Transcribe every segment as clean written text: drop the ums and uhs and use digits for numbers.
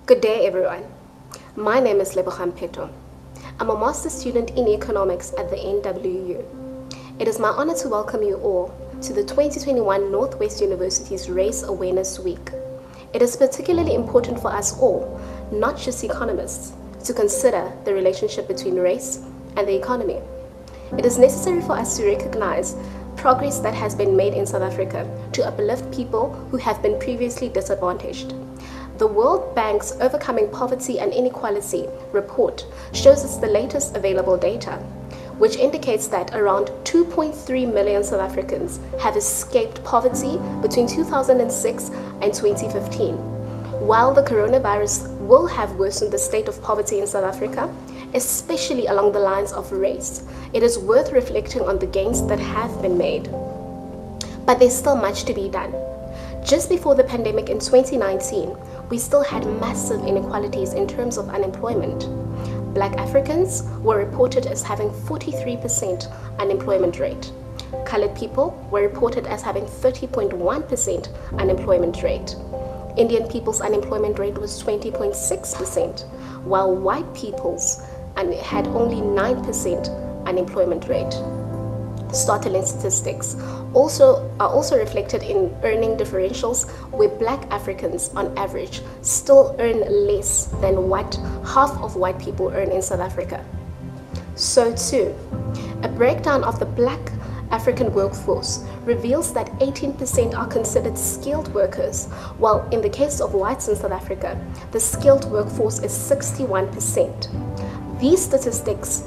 Good day, everyone. My name is Lebogang Peto. I'm a master's student in economics at the NWU. It is my honor to welcome you all to the 2021 Northwest University's Race Awareness Week. It is particularly important for us all, not just economists, to consider the relationship between race and the economy. It is necessary for us to recognize progress that has been made in South Africa to uplift people who have been previously disadvantaged. The World Bank's Overcoming Poverty and Inequality report shows us the latest available data, which indicates that around 2.3 million South Africans have escaped poverty between 2006 and 2015. While the coronavirus will have worsened the state of poverty in South Africa, especially along the lines of race, it is worth reflecting on the gains that have been made. But there's still much to be done. Just before the pandemic in 2019, we still had massive inequalities in terms of unemployment. Black Africans were reported as having 43% unemployment rate. Colored people were reported as having 30.1% unemployment rate. Indian people's unemployment rate was 20.6%, while white people's had only 9% unemployment rate. Startling statistics are also reflected in earning differentials, where Black Africans on average still earn less than what half of white people earn in South Africa. So too, a breakdown of the Black African workforce reveals that 18% are considered skilled workers, while in the case of whites in South Africa, the skilled workforce is 61%. These statistics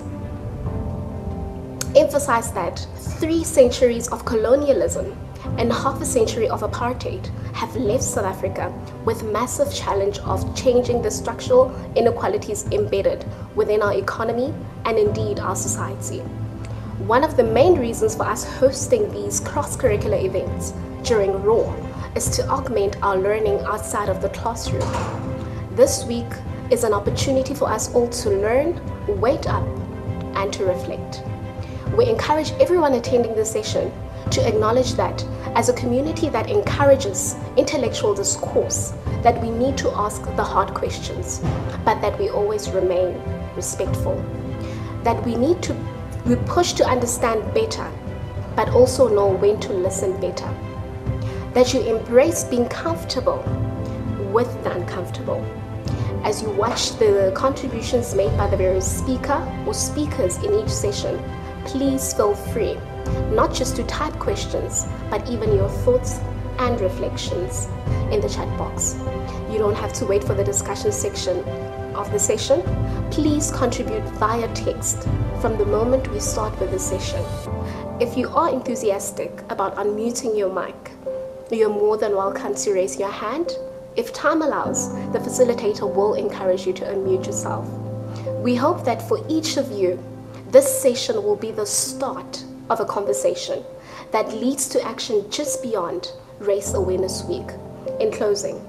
emphasize that 3 centuries of colonialism and half a century of apartheid have left South Africa with massive challenge of changing the structural inequalities embedded within our economy and indeed our society. One of the main reasons for us hosting these cross-curricular events during RAW is to augment our learning outside of the classroom. This week is an opportunity for us all to learn, wake up, and to reflect. We encourage everyone attending this session to acknowledge that as a community that encourages intellectual discourse, that we need to ask the hard questions, but that we always remain respectful. That we push to understand better, but also know when to listen better. That you embrace being comfortable with the uncomfortable. As you watch the contributions made by the various speaker or speakers in each session, please feel free, not just to type questions, but even your thoughts and reflections in the chat box. You don't have to wait for the discussion section of the session. Please contribute via text from the moment we start with the session. If you are enthusiastic about unmuting your mic, you're more than welcome to raise your hand. If time allows, the facilitator will encourage you to unmute yourself. We hope that for each of you, this session will be the start of a conversation that leads to action just beyond Race Awareness Week. In closing,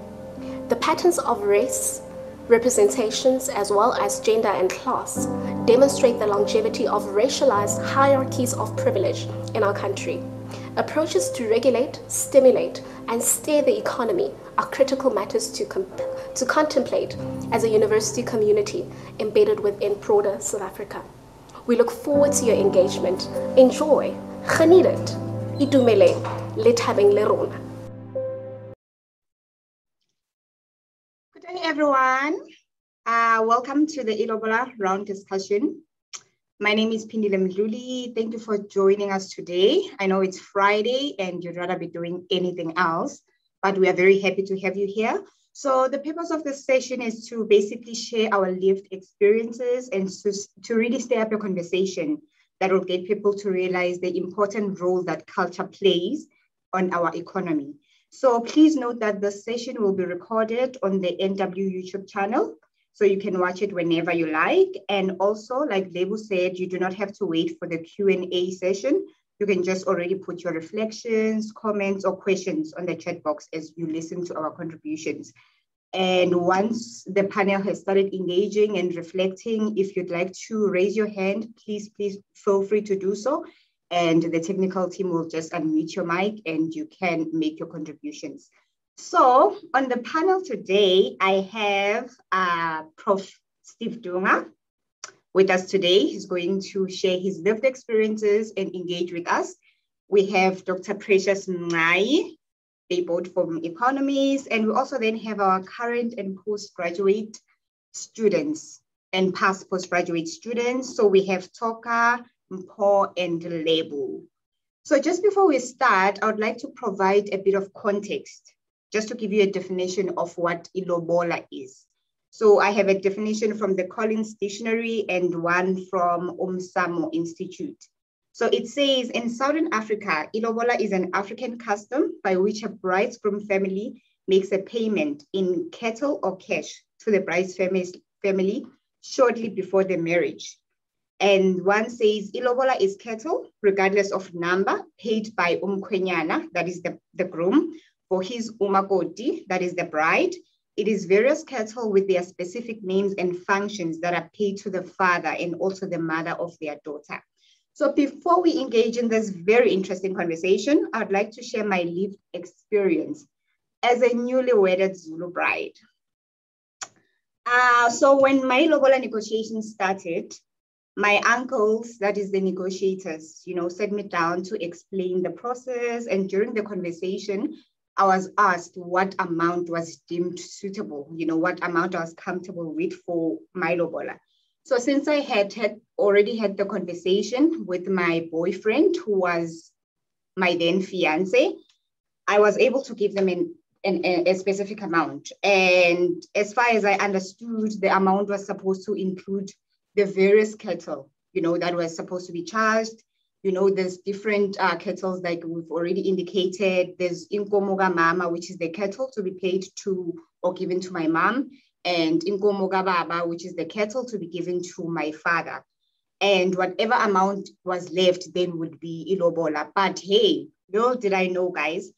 the patterns of race representations as well as gender and class demonstrate the longevity of racialized hierarchies of privilege in our country. Approaches to regulate, stimulate, and steer the economy are critical matters to contemplate as a university community embedded within broader South Africa. We look forward to your engagement. Enjoy, geniet het, itumele, lethabeng le rona. Good day, everyone. Welcome to the Ilobolo round discussion. My name is Phindile Mdluli. Thank you for joining us today. I know it's Friday and you'd rather be doing anything else, but we are very happy to have you here. So the purpose of this session is to basically share our lived experiences and to really stir up a conversation that will get people to realize the important role that culture plays on our economy. So please note that this session will be recorded on the NW YouTube channel, so you can watch it whenever you like. And also, like Lebu said, you do not have to wait for the Q&A session. You can just already put your reflections, comments, or questions on the chat box as you listen to our contributions. And once the panel has started engaging and reflecting, if you'd like to raise your hand, please feel free to do so. And the technical team will just unmute your mic and you can make your contributions. So on the panel today, I have Prof. Steve Dunga with us today. He's going to share his lived experiences and engage with us. We have Dr. Precious Mncayi, they both from economies, and we also then have our current and postgraduate students and past postgraduate students. So we have Toka, Mpho, and Lebo. So just before we start, I would like to provide a bit of context, just to give you a definition of what Ilobolo is. So I have a definition from the Collins Dictionary and one from Umsamo Institute. So it says, in Southern Africa, Ilobolo is an African custom by which a bridegroom family makes a payment in cattle or cash to the bride's family shortly before the marriage. And one says, Ilobolo is cattle, regardless of number, paid by umkhwenyana, that is the groom, for his umakoti, that is the bride. It is various cattle with their specific names and functions that are paid to the father and also the mother of their daughter. So before we engage in this very interesting conversation, I'd like to share my lived experience as a newly wedded Zulu bride. So when my Ilobolo negotiations started, my uncles, that is the negotiators, sat me down to explain the process. And during the conversation, I was asked what amount was deemed suitable, what amount I was comfortable with for my Ilobolo. So since I had already had the conversation with my boyfriend, who was my then fiance, I was able to give them a specific amount. And as far as I understood, the amount was supposed to include the various cattle, that was supposed to be charged. There's different kettles, like we've already indicated. There's Inkomoga Mama, which is the kettle to be paid to or given to my mom, and Inkomoga Baba, which is the kettle to be given to my father. And whatever amount was left then would be Ilobolo. But hey, little did I know, guys,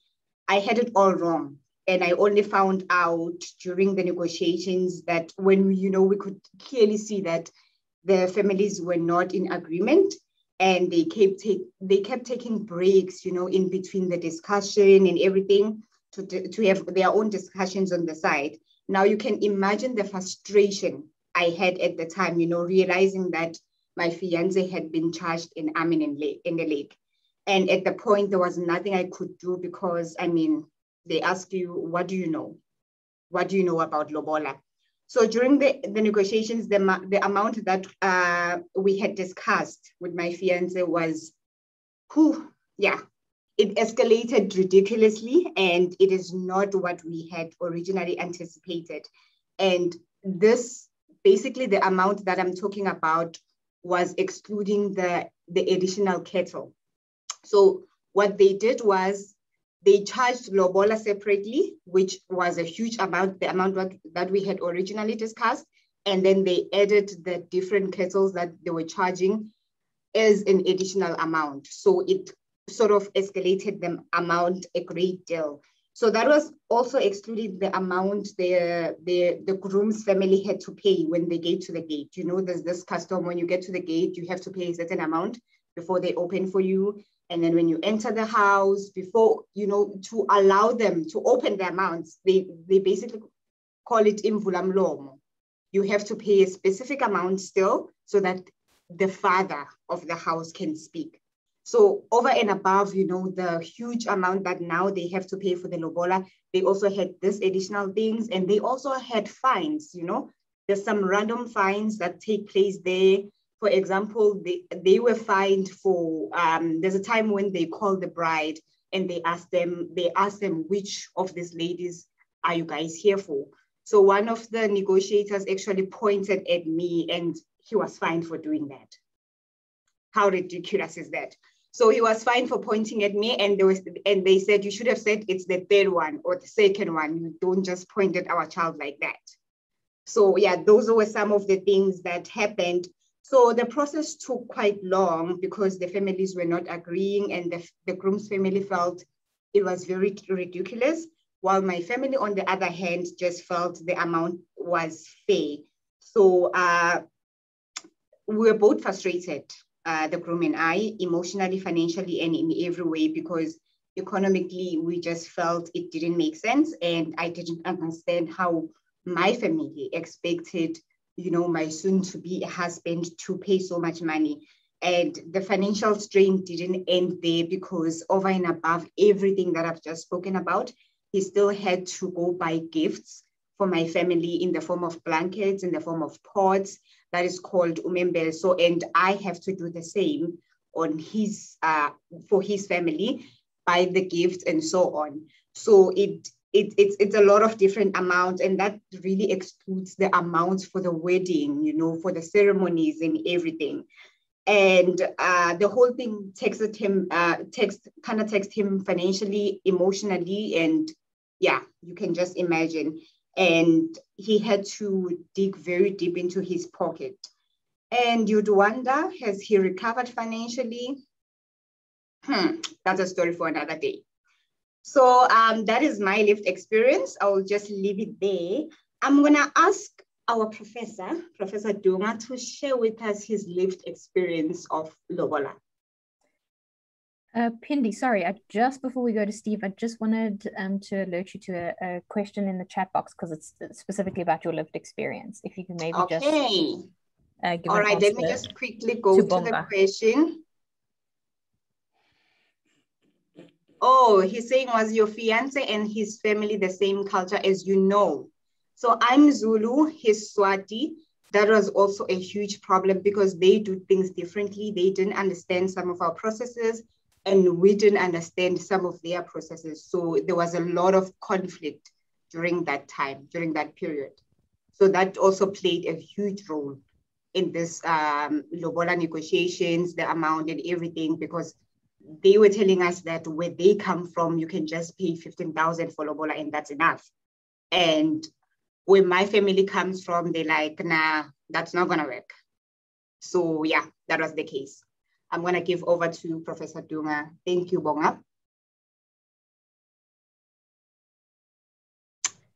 I had it all wrong. And I only found out during the negotiations that when, we could clearly see that the families were not in agreement, and they kept taking breaks, in between the discussion and everything to have their own discussions on the side. Now you can imagine the frustration I had at the time, realizing that my fiance had been charged in arm and in the leg. And at the point, there was nothing I could do because, they ask you, what do you know? What do you know about Lobola? So during the negotiations, the amount that we had discussed with my fiance was, it escalated ridiculously, and it is not what we had originally anticipated. And this, basically the amount that I'm talking about was excluding the additional cattle. So what they did was, they charged Lobola separately, which was a huge amount, the amount that we had originally discussed. And then they added the different kettles that they were charging as an additional amount. So it sort of escalated the amount a great deal. So that was also excluding the amount the groom's family had to pay when they get to the gate. There's this custom, when you get to the gate, you have to pay a certain amount before they open for you. And then when you enter the house, before, to allow them to open their mouths, they basically call it imvulamlomo. You have to pay a specific amount still so that the father of the house can speak. So over and above, the huge amount that now they have to pay for the Lobola, they also had this additional things, and they also had fines, There's some random fines that take place there. For example, they were fined for, there's a time when they called the bride and they asked them, which of these ladies are you guys here for? So one of the negotiators actually pointed at me, and he was fined for doing that. How ridiculous is that? So he was fined for pointing at me, and they said, you should have said it's the third one or the second one. You don't just point at our child like that. So yeah, those were some of the things that happened. So the process took quite long because the families were not agreeing, and the groom's family felt it was very ridiculous, while my family, on the other hand, just felt the amount was fair. So we were both frustrated, the groom and I, emotionally, financially, and in every way, because economically, we just felt it didn't make sense. And I didn't understand how my family expected, my soon-to-be husband to pay so much money. And the financial strain didn't end there, because over and above everything that I've just spoken about, he still had to go buy gifts for my family in the form of blankets, in the form of pots, that is called umembel. So, and I have to do the same on his, for his family, buy the gifts and so on. So it's a lot of different amounts, and that really excludes the amounts for the wedding, for the ceremonies and everything. And the whole thing taxed him financially, emotionally, and yeah, you can just imagine. And he had to dig very deep into his pocket. And you'd wonder, has he recovered financially? That's a story for another day. So that is my lived experience. I will just leave it there. I'm gonna ask our Professor Dunga, to share with us his lived experience of lobola. Pindi, sorry, just before we go to Steve, I just wanted to alert you to a question in the chat box, because it's specifically about your lived experience. If you can maybe just give All right, let me just quickly go to the question. Oh, he's saying, was your fiance and his family the same culture as you know? So I'm Zulu, he's Swati. That was also a huge problem, because they do things differently. They didn't understand some of our processes, and we didn't understand some of their processes. So there was a lot of conflict during that time, during that period. So that also played a huge role in this lobola negotiations, the amount and everything, because they were telling us that where they come from, you can just pay 15,000 for lobola and that's enough. And where my family comes from, they're like, nah, that's not gonna work. So yeah, that was the case. I'm gonna give over to Professor Dunga. Thank you, Bonga.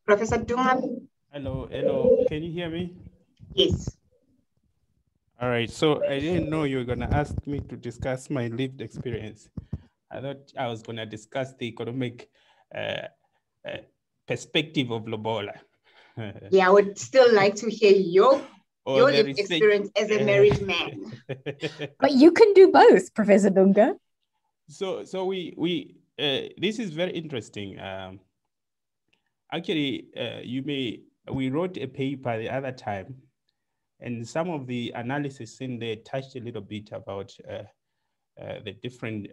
Professor Dunga. Hello, can you hear me? Yes. All right, so I didn't know you were gonna ask me to discuss my lived experience. I thought I was gonna discuss the economic perspective of lobola. Yeah, I would still like to hear your lived experience as a married man. But you can do both, Professor Dunga. So this is very interesting. Actually, we wrote a paper the other time, and some of the analysis in there touched a little bit about the different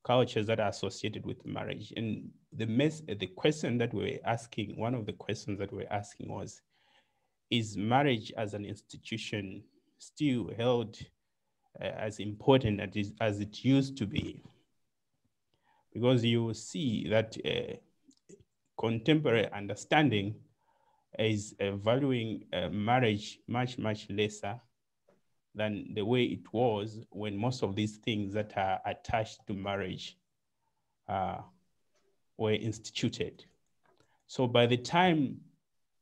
cultures that are associated with marriage. And the question that we were asking, one of the questions that we were asking was, is marriage as an institution still held as important as it used to be? Because you will see that contemporary understanding is valuing marriage much, much lesser than the way it was when most of these things that are attached to marriage were instituted. So by the time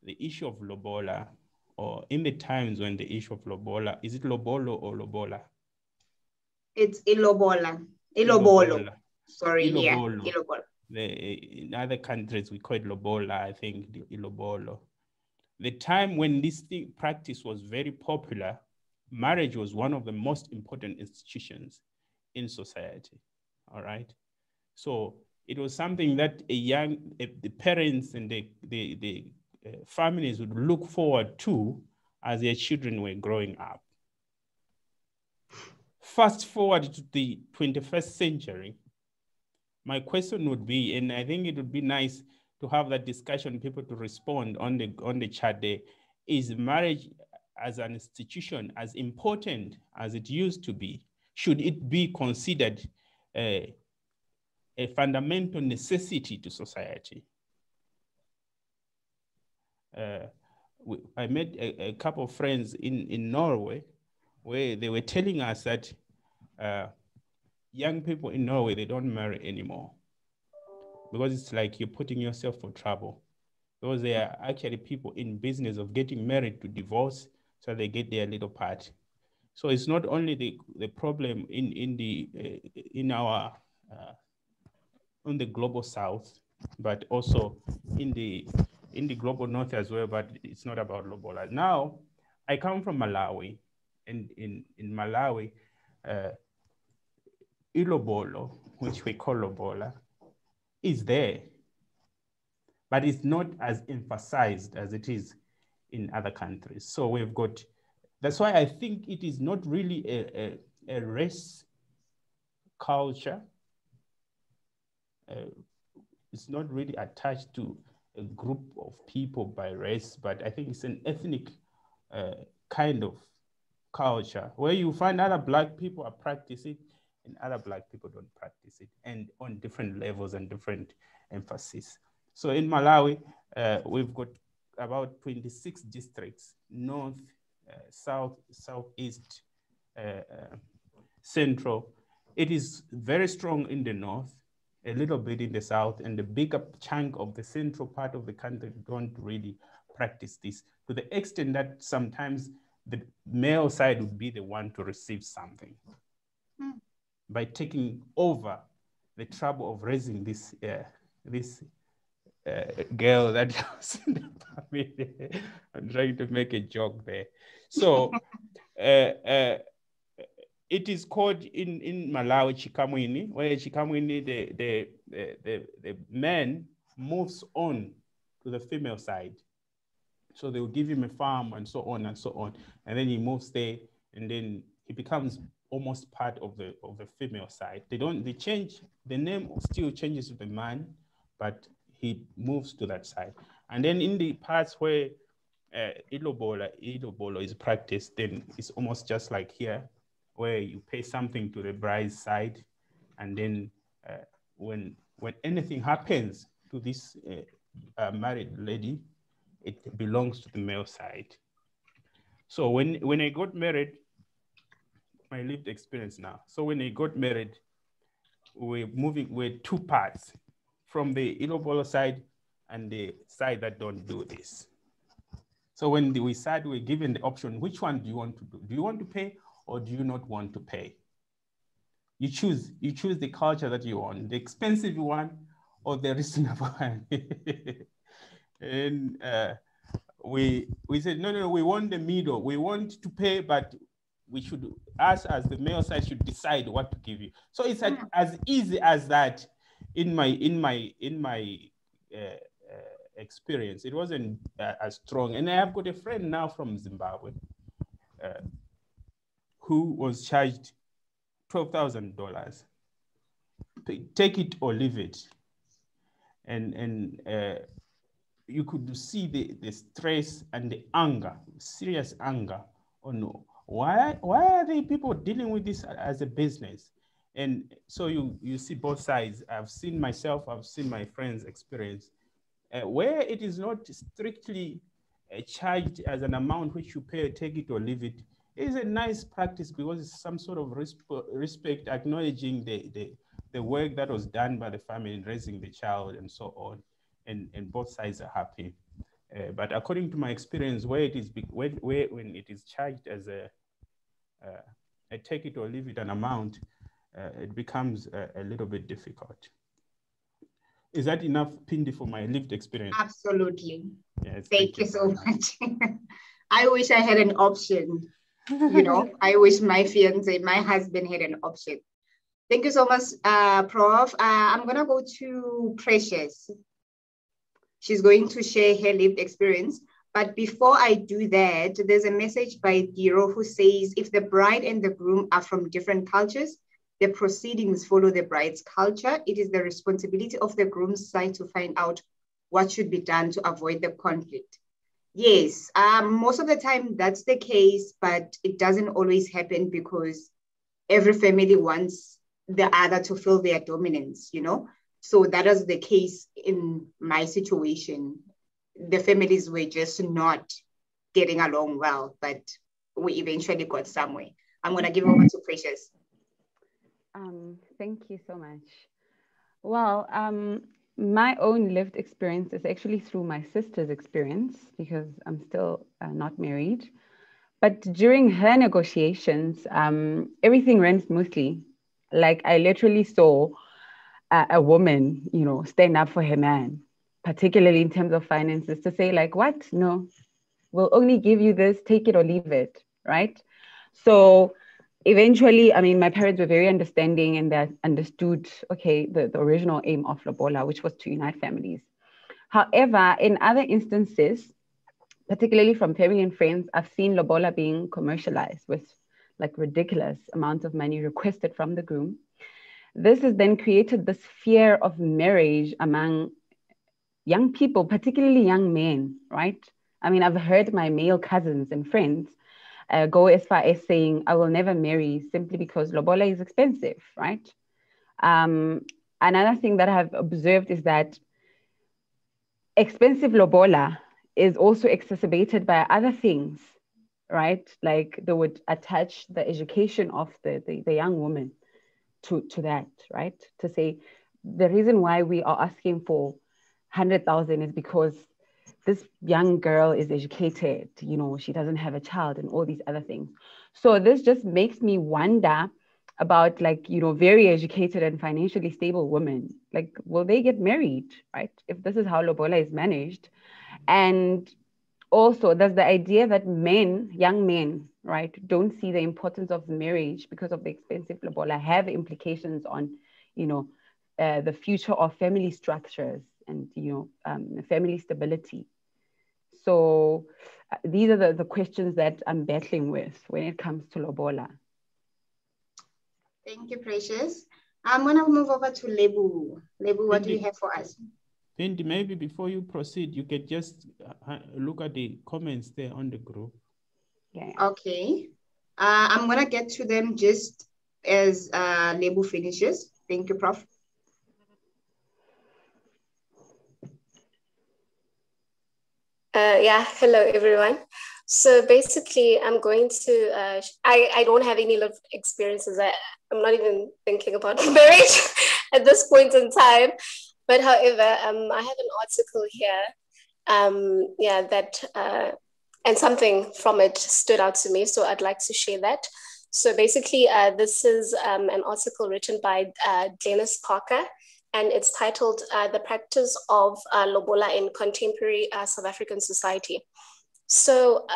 the issue of lobola, or in the times when the issue of lobola, is it lobolo or lobola? It's Ilobolo. Ilobolo. Sorry, Ilobolo. Yeah, Ilobolo. In other countries, we call it lobola, I think, Ilobolo. The time when this practice was very popular, marriage was one of the most important institutions in society, all right? So it was something that the parents and the families would look forward to as their children were growing up. Fast forward to the 21st century, my question would be, and I think it would be nice to have that discussion, people to respond on the chat there, is marriage as an institution as important as it used to be? Should it be considered a fundamental necessity to society? I met a couple of friends in Norway where they were telling us that young people in Norway, they don't marry anymore because it's like you're putting yourself for trouble. Because there are actually people in business of getting married to divorce so they get their little part. So it's not only the problem in our on the global south, but also in the global north as well, but it's not about lobola. Now, I come from Malawi, and in Malawi, Ilobolo, which we call lobola, is there, but it's not as emphasized as it is in other countries. So we've got, that's why I think it is not really a race culture. It's not really attached to a group of people by race, but I think it's an ethnic kind of culture where you find other Black people are practicing and other Black people don't practice it, and on different levels and different emphasis. So in Malawi, we've got about 26 districts, north, south, southeast, central. It is very strong in the north, a little bit in the south, and the bigger chunk of the central part of the country don't really practice this, to the extent that sometimes the male side would be the one to receive something by taking over the trouble of raising this girl that was in the family. I'm trying to make a joke there. So it is called in Malawi Chikamwini, where Chikamwini, the man moves on to the female side. So they will give him a farm and so on and so on. And then he moves there, and then he becomes almost part of the female side. They change, the name still changes to the man, but he moves to that side. And then in the parts where Ilobolo is practiced, then it's almost just like here, where you pay something to the bride's side. And then when anything happens to this married lady, it belongs to the male side. So when I got married, my lived experience now. So when I got married, we're two parts, from the Ilobolo side and the side that don't do this. So when we started, we're given the option, which one do you want to do? Do you want to pay or do you not want to pay? You choose the culture that you want, the expensive one or the reasonable one. And we said, no, we want the middle. We want to pay, but us as the male side should decide what to give you. So it's as easy as that. In my experience, it wasn't as strong. And I have got a friend now from Zimbabwe who was charged $12,000. Take it or leave it. And you could see the stress and the anger, serious anger. Oh no, why are they people dealing with this as a business? And so you see both sides. I've seen myself, I've seen my friends experience, where it is not strictly charged as an amount which you pay, take it or leave it. It is a nice practice because it's some sort of respect, acknowledging the work that was done by the family in raising the child and so on, and both sides are happy. But according to my experience, when it is charged as a take it or leave it an amount, it becomes a little bit difficult. Is that enough, Phindile, for my lived experience? Absolutely. Yes, thank you so much. I wish I had an option. You know, I wish my fiance, my husband had an option. Thank you so much, Prof. I'm going to go to Precious. She's going to share her lived experience. But before I do that, there's a message by Diro who says, if the bride and the groom are from different cultures, the proceedings follow the bride's culture. It is the responsibility of the groom's side to find out what should be done to avoid the conflict. Yes, most of the time that's the case, but it doesn't always happen because every family wants the other to feel their dominance, you know? So that was the case in my situation. The families were just not getting along well, but we eventually got somewhere. I'm going to give over to Precious. Thank you so much. Well, my own lived experience is actually through my sister's experience because I'm still not married. But during her negotiations, everything ran smoothly. Like I literally saw a woman, you know, stand up for her man, particularly in terms of finances, to say like, what? No, we'll only give you this, take it or leave it, right? So eventually, I mean, my parents were very understanding and they understood, okay, the original aim of Lobola, which was to unite families. However, in other instances, particularly from family and friends, I've seen Lobola being commercialized with like ridiculous amounts of money requested from the groom. This has then created this fear of marriage among young people, particularly young men, right? I mean, I've heard my male cousins and friends go as far as saying, I will never marry simply because Lobola is expensive, right? Another thing that I've observed is that expensive Lobola is also exacerbated by other things, right? Like they would attach the education of the young woman to that, right? To say the reason why we are asking for 100,000 is because this young girl is educated, you know, she doesn't have a child and all these other things. So this just makes me wonder about like, you know, very educated and financially stable women, like, will they get married, right? If this is how Lobola is managed. And also there's the idea that men, young men, right, don't see the importance of marriage because of the expensive Lobola have implications on, you know, the future of family structures and, you know, family stability. So these are the questions that I'm battling with when it comes to Lobola. Thank you, Precious. I'm going to move over to Lebu. Lebu, what do you have for us? Phindile, maybe before you proceed, you could just look at the comments there on the group. Yeah. Okay. I'm going to get to them just as Lebu finishes. Thank you, Prof. Yeah, hello everyone. So basically, I'm going to, I don't have any lived experiences. I'm not even thinking about marriage at this point in time. But however, I have an article here, yeah, that, and something from it stood out to me. So I'd like to share that. So basically, this is an article written by Dennis Parker, and it's titled The Practice of Lobola in Contemporary South African Society. So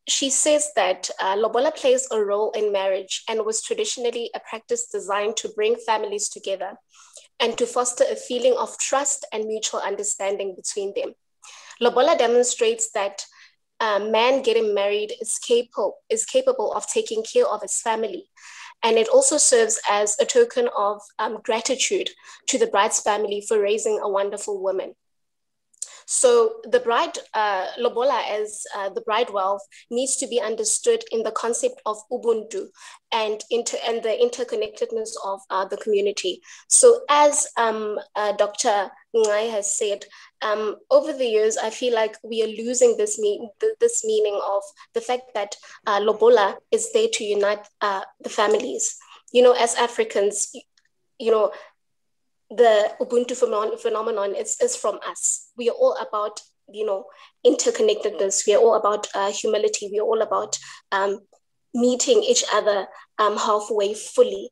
she says that Lobola plays a role in marriage and was traditionally a practice designed to bring families together and to foster a feeling of trust and mutual understanding between them. Lobola demonstrates that a man getting married is capable of taking care of his family. And it also serves as a token of gratitude to the bride's family for raising a wonderful woman. So the bride, Lobola as the bride wealth needs to be understood in the concept of Ubuntu and the interconnectedness of the community. So as Dr. Mncayi has said, over the years, I feel like we are losing this meaning of the fact that Lobola is there to unite the families. You know, as Africans, you know, the Ubuntu phenomenon is from us. We are all about, you know, interconnectedness. We are all about humility. We are all about meeting each other halfway fully.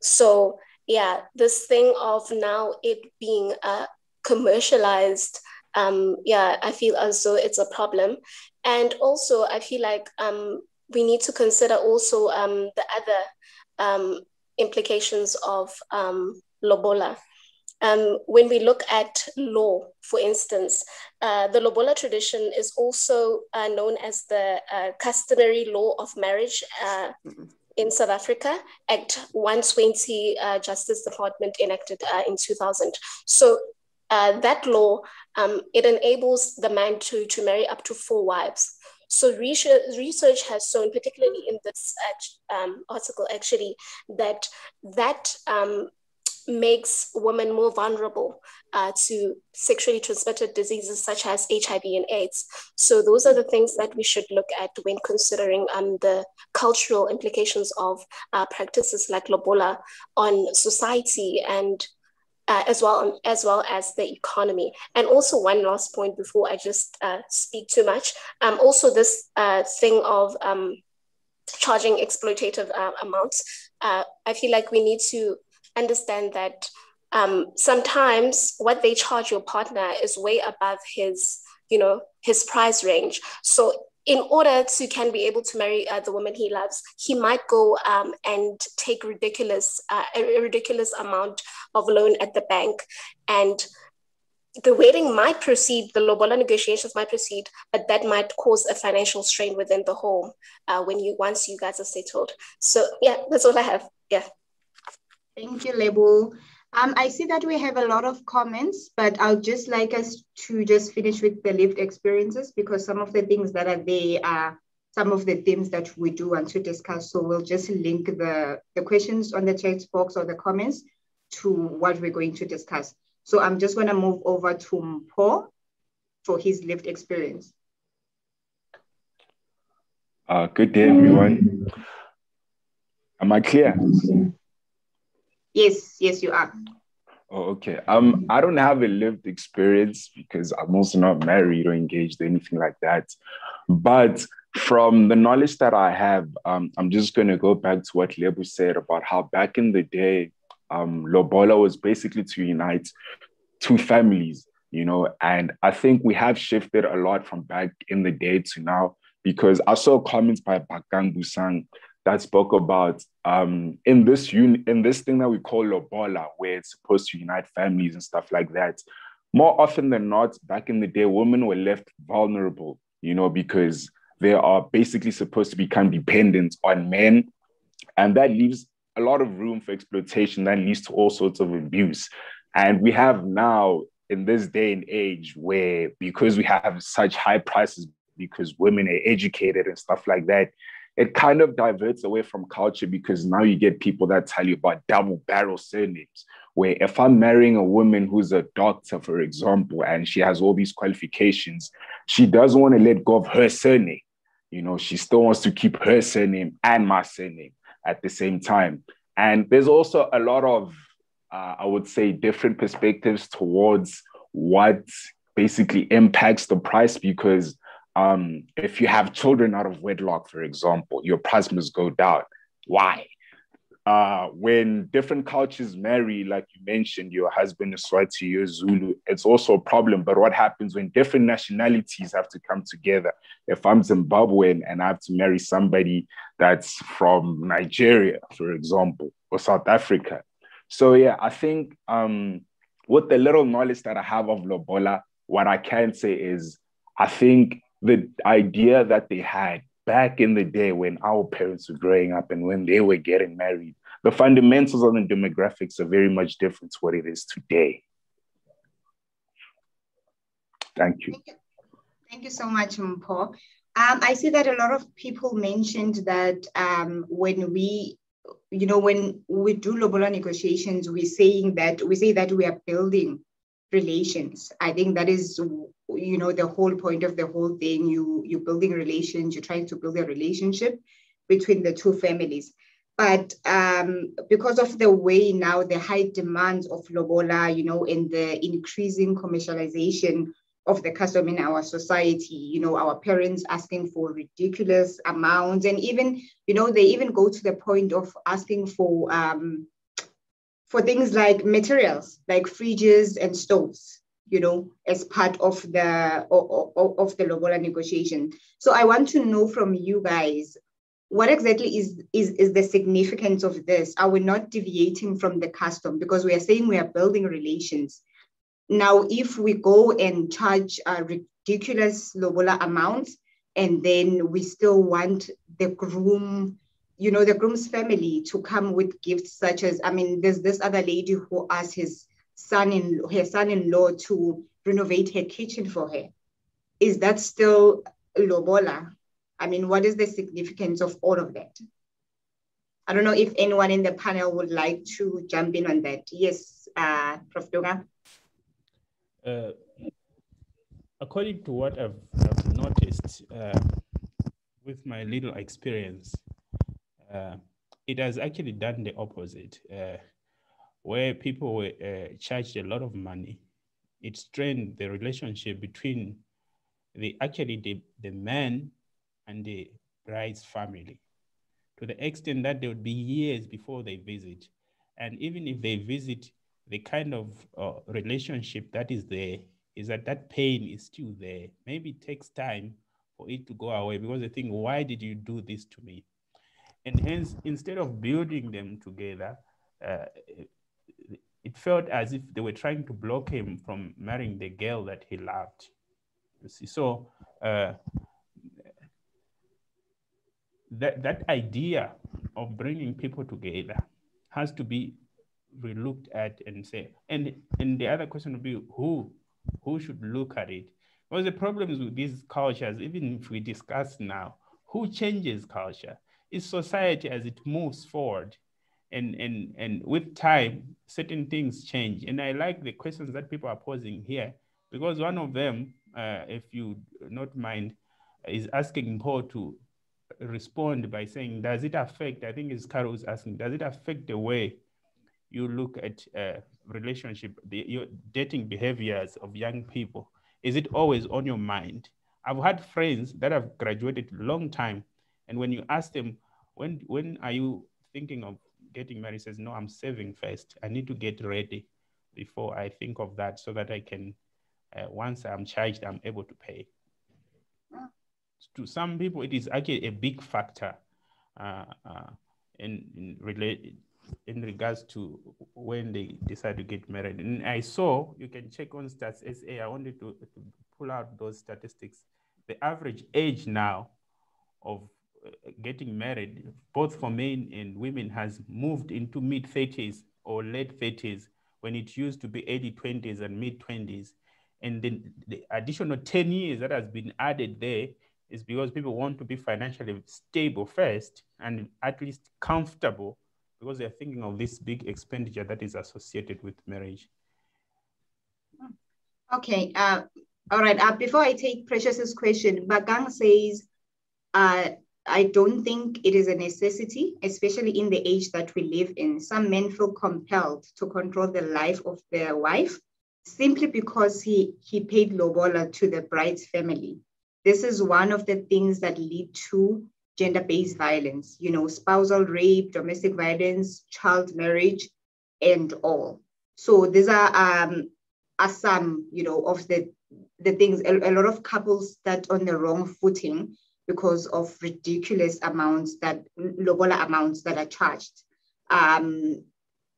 So yeah, this thing of now it being commercialized, yeah, I feel as though it's a problem. And also I feel like we need to consider also the other implications of Lobola. When we look at law, for instance, the Lobola tradition is also known as the customary law of marriage in South Africa, Act 120, Justice Department enacted in 2000. So that law, it enables the man to marry up to 4 wives. So research has shown, particularly in this article actually, that makes women more vulnerable to sexually transmitted diseases such as HIV and AIDS. So those are the things that we should look at when considering the cultural implications of practices like Lobola on society and as well as the economy. And also one last point before I just speak too much. Also this thing of charging exploitative amounts. I feel like we need to understand that sometimes what they charge your partner is way above his, his price range. So in order to can be able to marry the woman he loves, he might go and take a ridiculous amount of loan at the bank, and the wedding might proceed, the lobola negotiations might proceed, but that might cause a financial strain within the home once you guys are settled. So yeah, that's all I have. Yeah. Thank you, Lebo. I see that we have a lot of comments, but I'd just like us to just finish with the lived experiences, because some of the things that are there are some of the themes that we do want to discuss. So we'll just link the questions on the chat box or the comments to what we're going to discuss. So I'm just going to move over to Mpho for his lived experience. Good day, everyone. Am I clear? Yes, you are. Oh, okay. I don't have a lived experience because I'm also not married or engaged or anything like that. But from the knowledge that I have, I'm just going to go back to what Lebo said about how back in the day, lobola was basically to unite two families, and I think we have shifted a lot from back in the day to now, because I saw comments by Bakang Busang that spoke about in this thing that we call lobola, where it's supposed to unite families and stuff like that. More often than not, back in the day, women were left vulnerable, because they are basically supposed to become dependent on men, and that leaves a lot of room for exploitation that leads to all sorts of abuse. And we have now, in this day and age, where because we have such high prices, because women are educated and stuff like that, it kind of diverts away from culture, because now you get people that tell you about double barrel surnames, where if I'm marrying a woman who's a doctor, for example, and she has all these qualifications, she doesn't want to let go of her surname. She still wants to keep her surname and my surname at the same time. And there's also a lot of, I would say, different perspectives towards what basically impacts the price, because if you have children out of wedlock, for example, your price must go down. Why? When different cultures marry, like you mentioned, your husband is Swati, you're Zulu, it's also a problem. But what happens when different nationalities have to come together? If I'm Zimbabwean and I have to marry somebody that's from Nigeria, for example, or South Africa. So yeah, I think with the little knowledge that I have of lobola, what I can say is, I think the idea that they had back in the day when our parents were growing up and when they were getting married, the fundamentals and the demographics are very much different to what it is today. Thank you. Thank you so much, Mpho. I see that a lot of people mentioned that when we do lobola negotiations, we say that we are building relations. I think that is, the whole point of the whole thing. You're building relations, you're trying to build a relationship between the two families. But because of the way now, the high demands of lobola, and the increasing commercialization of the custom in our society, our parents asking for ridiculous amounts, and even, they even go to the point of asking for things like materials, like fridges and stoves, as part of the lobola negotiation. So I want to know from you guys, what exactly is the significance of this? Are we not deviating from the custom? Because we are saying we are building relations. Now, if we go and charge ridiculous lobola amounts, and then we still want the groom, the groom's family to come with gifts such as, there's this other lady who asked her son-in-law to renovate her kitchen for her. Is that still lobola? What is the significance of all of that? I don't know if anyone in the panel would like to jump in on that. Yes, Prof. Doga. According to what I've noticed with my little experience, it has actually done the opposite, where people were charged a lot of money. It strained the relationship between the man and the bride's family, to the extent that there would be years before they visit. And even if they visit, the kind of relationship that is there is that pain is still there. Maybe it takes time for it to go away because they think, why did you do this to me? And hence, instead of building them together, it felt as if they were trying to block him from marrying the girl that he loved. You see, so that idea of bringing people together has to be relooked at and say, and the other question would be who should look at it? Because the problems with these cultures, even if we discuss now, who changes culture? It's society as it moves forward. And with time, certain things change. And I like the questions that people are posing here, because one of them, if you not mind, is asking Paul to respond by saying, does it affect, I think it's Carol's asking, does it affect the way you look at relationship, your dating behaviors of young people? Is it always on your mind? I've had friends that have graduated a long time, and when you ask them, when are you thinking of getting married, says, no, I'm saving first. I need to get ready before I think of that, so that I can, once I'm charged, I'm able to pay. To some people, it is actually a big factor in regards to when they decide to get married. And I saw, you can check on Stats SA, I wanted to pull out those statistics. The average age now of getting married, both for men and women, has moved into mid-30s or late 30s, when it used to be early 20s and mid-20s. And then the additional 10 years that has been added there is because people want to be financially stable first and at least comfortable, because they're thinking of this big expenditure that is associated with marriage. Okay, all right. Before I take Precious's question, Bagang says, I don't think it is a necessity, especially in the age that we live in. Some men feel compelled to control the life of their wife simply because he paid lobola to the bride's family. This is one of the things that lead to gender-based violence, you know, spousal rape, domestic violence, child marriage, and all. So these are some, you know, of the things. A lot of couples start on the wrong footing because of ridiculous amounts, that lobola amounts that are charged.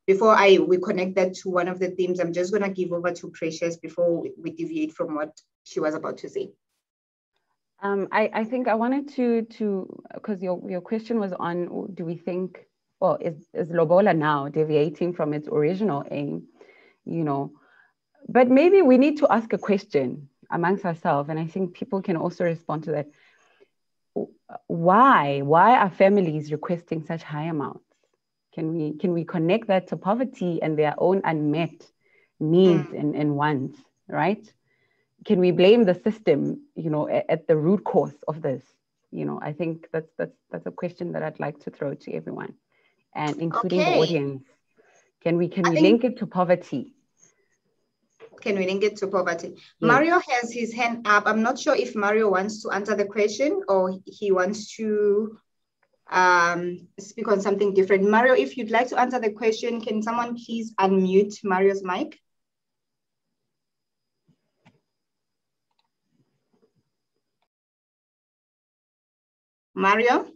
Before we connect that to one of the themes, I'm just going to give over to Precious before we deviate from what she was about to say. I think I wanted to because your question was on, do we think, well, is lobola now deviating from its original aim, you know? But maybe we need to ask a question amongst ourselves, and I think people can also respond to that. Why are families requesting such high amounts? Can we connect that to poverty and their own unmet needs and wants, right? Can we blame the system, you know, at the root cause of this? You know, I think that's a question that I'd like to throw to everyone, and including the audience. Can we link it to poverty? Can we link it to poverty? Yes. Mario has his hand up. I'm not sure if Mario wants to answer the question or he wants to speak on something different. Mario, if you'd like to answer the question, can someone please unmute Mario's mic? Mario?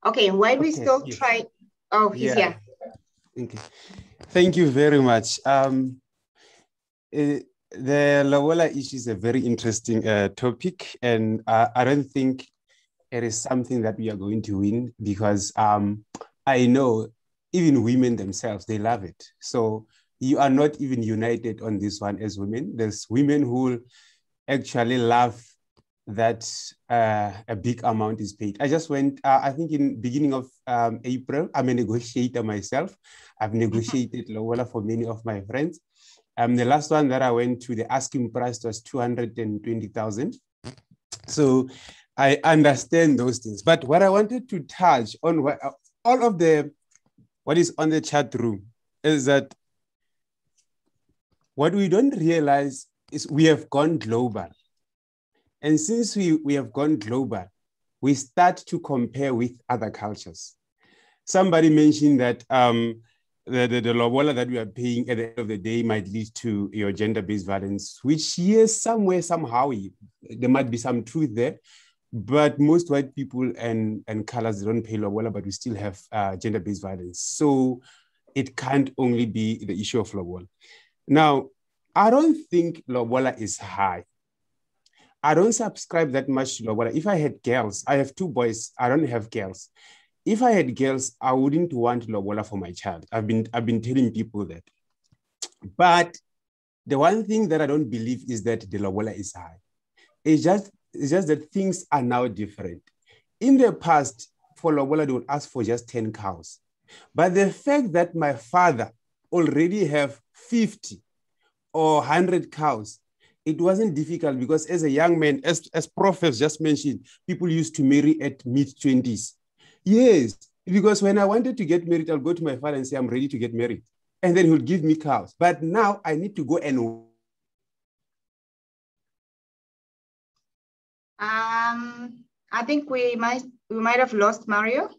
Okay, while we still try, oh, he's here. Okay. Thank you very much. The lobola issue is a very interesting topic, and I don't think it is something that we are going to win, because I know even women themselves, they love it. So you are not even united on this one as women. There's women who actually love that a big amount is paid. I just went, I think in beginning of April, I'm a negotiator myself. I've negotiated lobola for many of my friends. The last one that I went to, the asking price was 220,000. So I understand those things. But what I wanted to touch on, what is on the chat room, is that what we don't realize is we have gone global. And since we have gone global, we start to compare with other cultures. Somebody mentioned that the lobola that we are paying at the end of the day might lead to your gender-based violence, which yes, somewhere, somehow, there might be some truth there. But most white people and colors don't pay lobola, but we still have gender-based violence. So it can't only be the issue of lobola. Now, I don't think lobola is high. I don't subscribe that much to lobola. If I had girls, I have 2 boys, I don't have girls. If I had girls, I wouldn't want lobola for my child. I've been telling people that. But the one thing that I don't believe is that the lobola is high. It's just that things are now different. In the past, for lobola, they would ask for just 10 cows. But the fact that my father already have 50 or 100 cows, it wasn't difficult because as a young man, as Prof has just mentioned, people used to marry at mid-20s. Yes, because when I wanted to get married, I'll go to my father and say, I'm ready to get married. And then he'll give me cows. But now I need to go and... I think we might have lost Mario.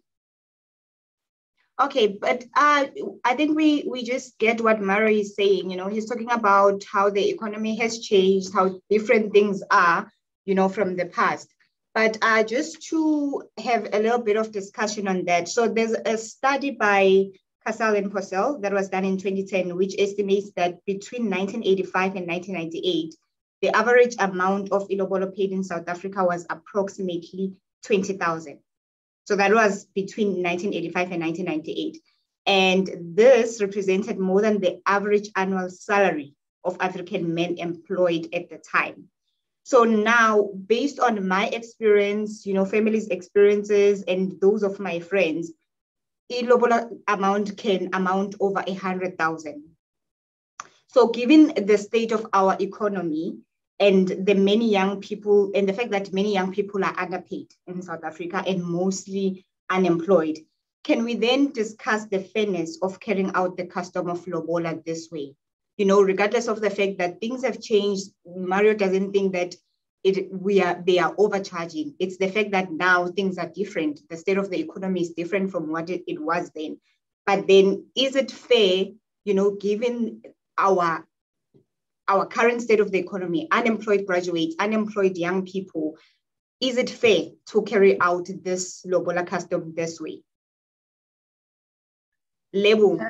Okay, but I think we just get what Mario is saying. You know, he's talking about how the economy has changed, how different things are, you know, from the past. But just to have a little bit of discussion on that. So there's a study by Casal and Porcel that was done in 2010, which estimates that between 1985 and 1998, the average amount of Ilobolo paid in South Africa was approximately 20,000. So that was between 1985 and 1998. And this represented more than the average annual salary of African men employed at the time. So now, based on my experience, you know, family's experiences and those of my friends, Ilobolo amount can amount over 100,000. So given the state of our economy and the many young people, and the fact that many young people are underpaid in South Africa and mostly unemployed, can we then discuss the fairness of carrying out the custom of lobola this way? You know, regardless of the fact that things have changed, Mario doesn't think that they are overcharging. It's the fact that now things are different. The state of the economy is different from what it was then. But then, is it fair, you know, given our current state of the economy, unemployed graduates, unemployed young people, is it fair to carry out this lobola custom this way? Lebu.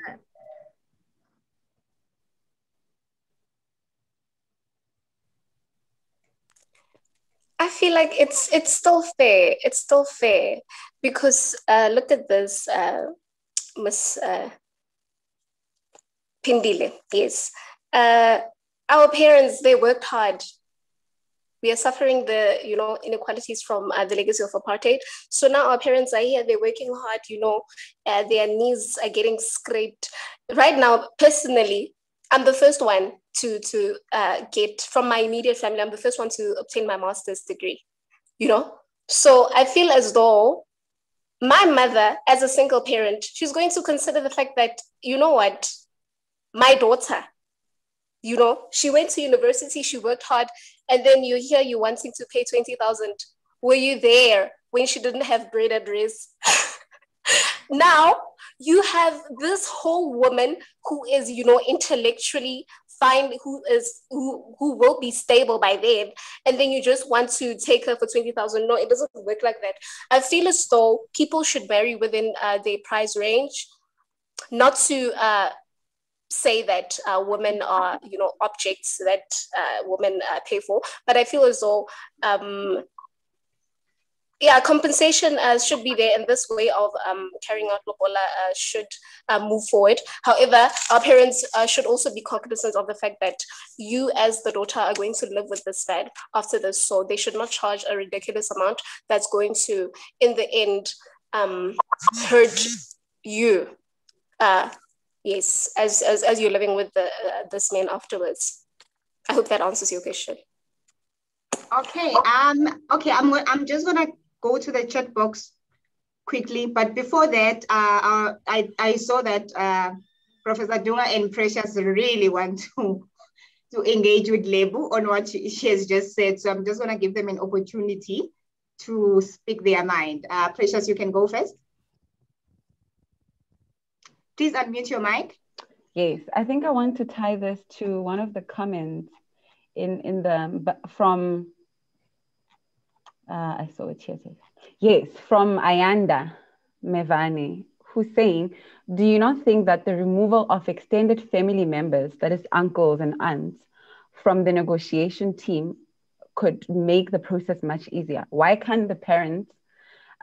I feel like it's still fair. It's still fair because look at this, Miss Phindile. Yes, our parents, they worked hard. We are suffering the, you know, inequalities from the legacy of apartheid. So now our parents are here, they're working hard, you know, their knees are getting scraped. Right now, personally, I'm the first one to get, from my immediate family, I'm the first one to obtain my master's degree, you know? So I feel as though my mother, as a single parent, she's going to consider the fact that, you know what, my daughter, you know, she went to university, she worked hard, and then you're here, you wanting to pay 20,000. Were you there when she didn't have bread and rice? Now you have this whole woman who is, you know, intellectually fine, who will be stable by then, and then you just want to take her for 20,000. No, it doesn't work like that. I feel as though people should vary within their price range, not to say that women are, you know, objects that women pay for, but I feel as though yeah, compensation should be there, and this way of carrying out lobola should move forward. However, our parents should also be cognizant of the fact that you as the daughter are going to live with this man after this, so they should not charge a ridiculous amount that's going to, in the end, hurt you. Yes, as you're living with this man afterwards. I hope that answers your question. Okay. Okay. I'm just gonna go to the chat box quickly, but before that, I saw that Professor Dunga and Precious really want to engage with Lebu on what she has just said. So I'm just gonna give them an opportunity to speak their mind. Precious, you can go first. Please unmute your mic. Yes, I think I want to tie this to one of the comments from I saw it here. Yes, from Ayanda Mevani, who's saying, do you not think that the removal of extended family members, that is uncles and aunts, from the negotiation team could make the process much easier? Why can't the parents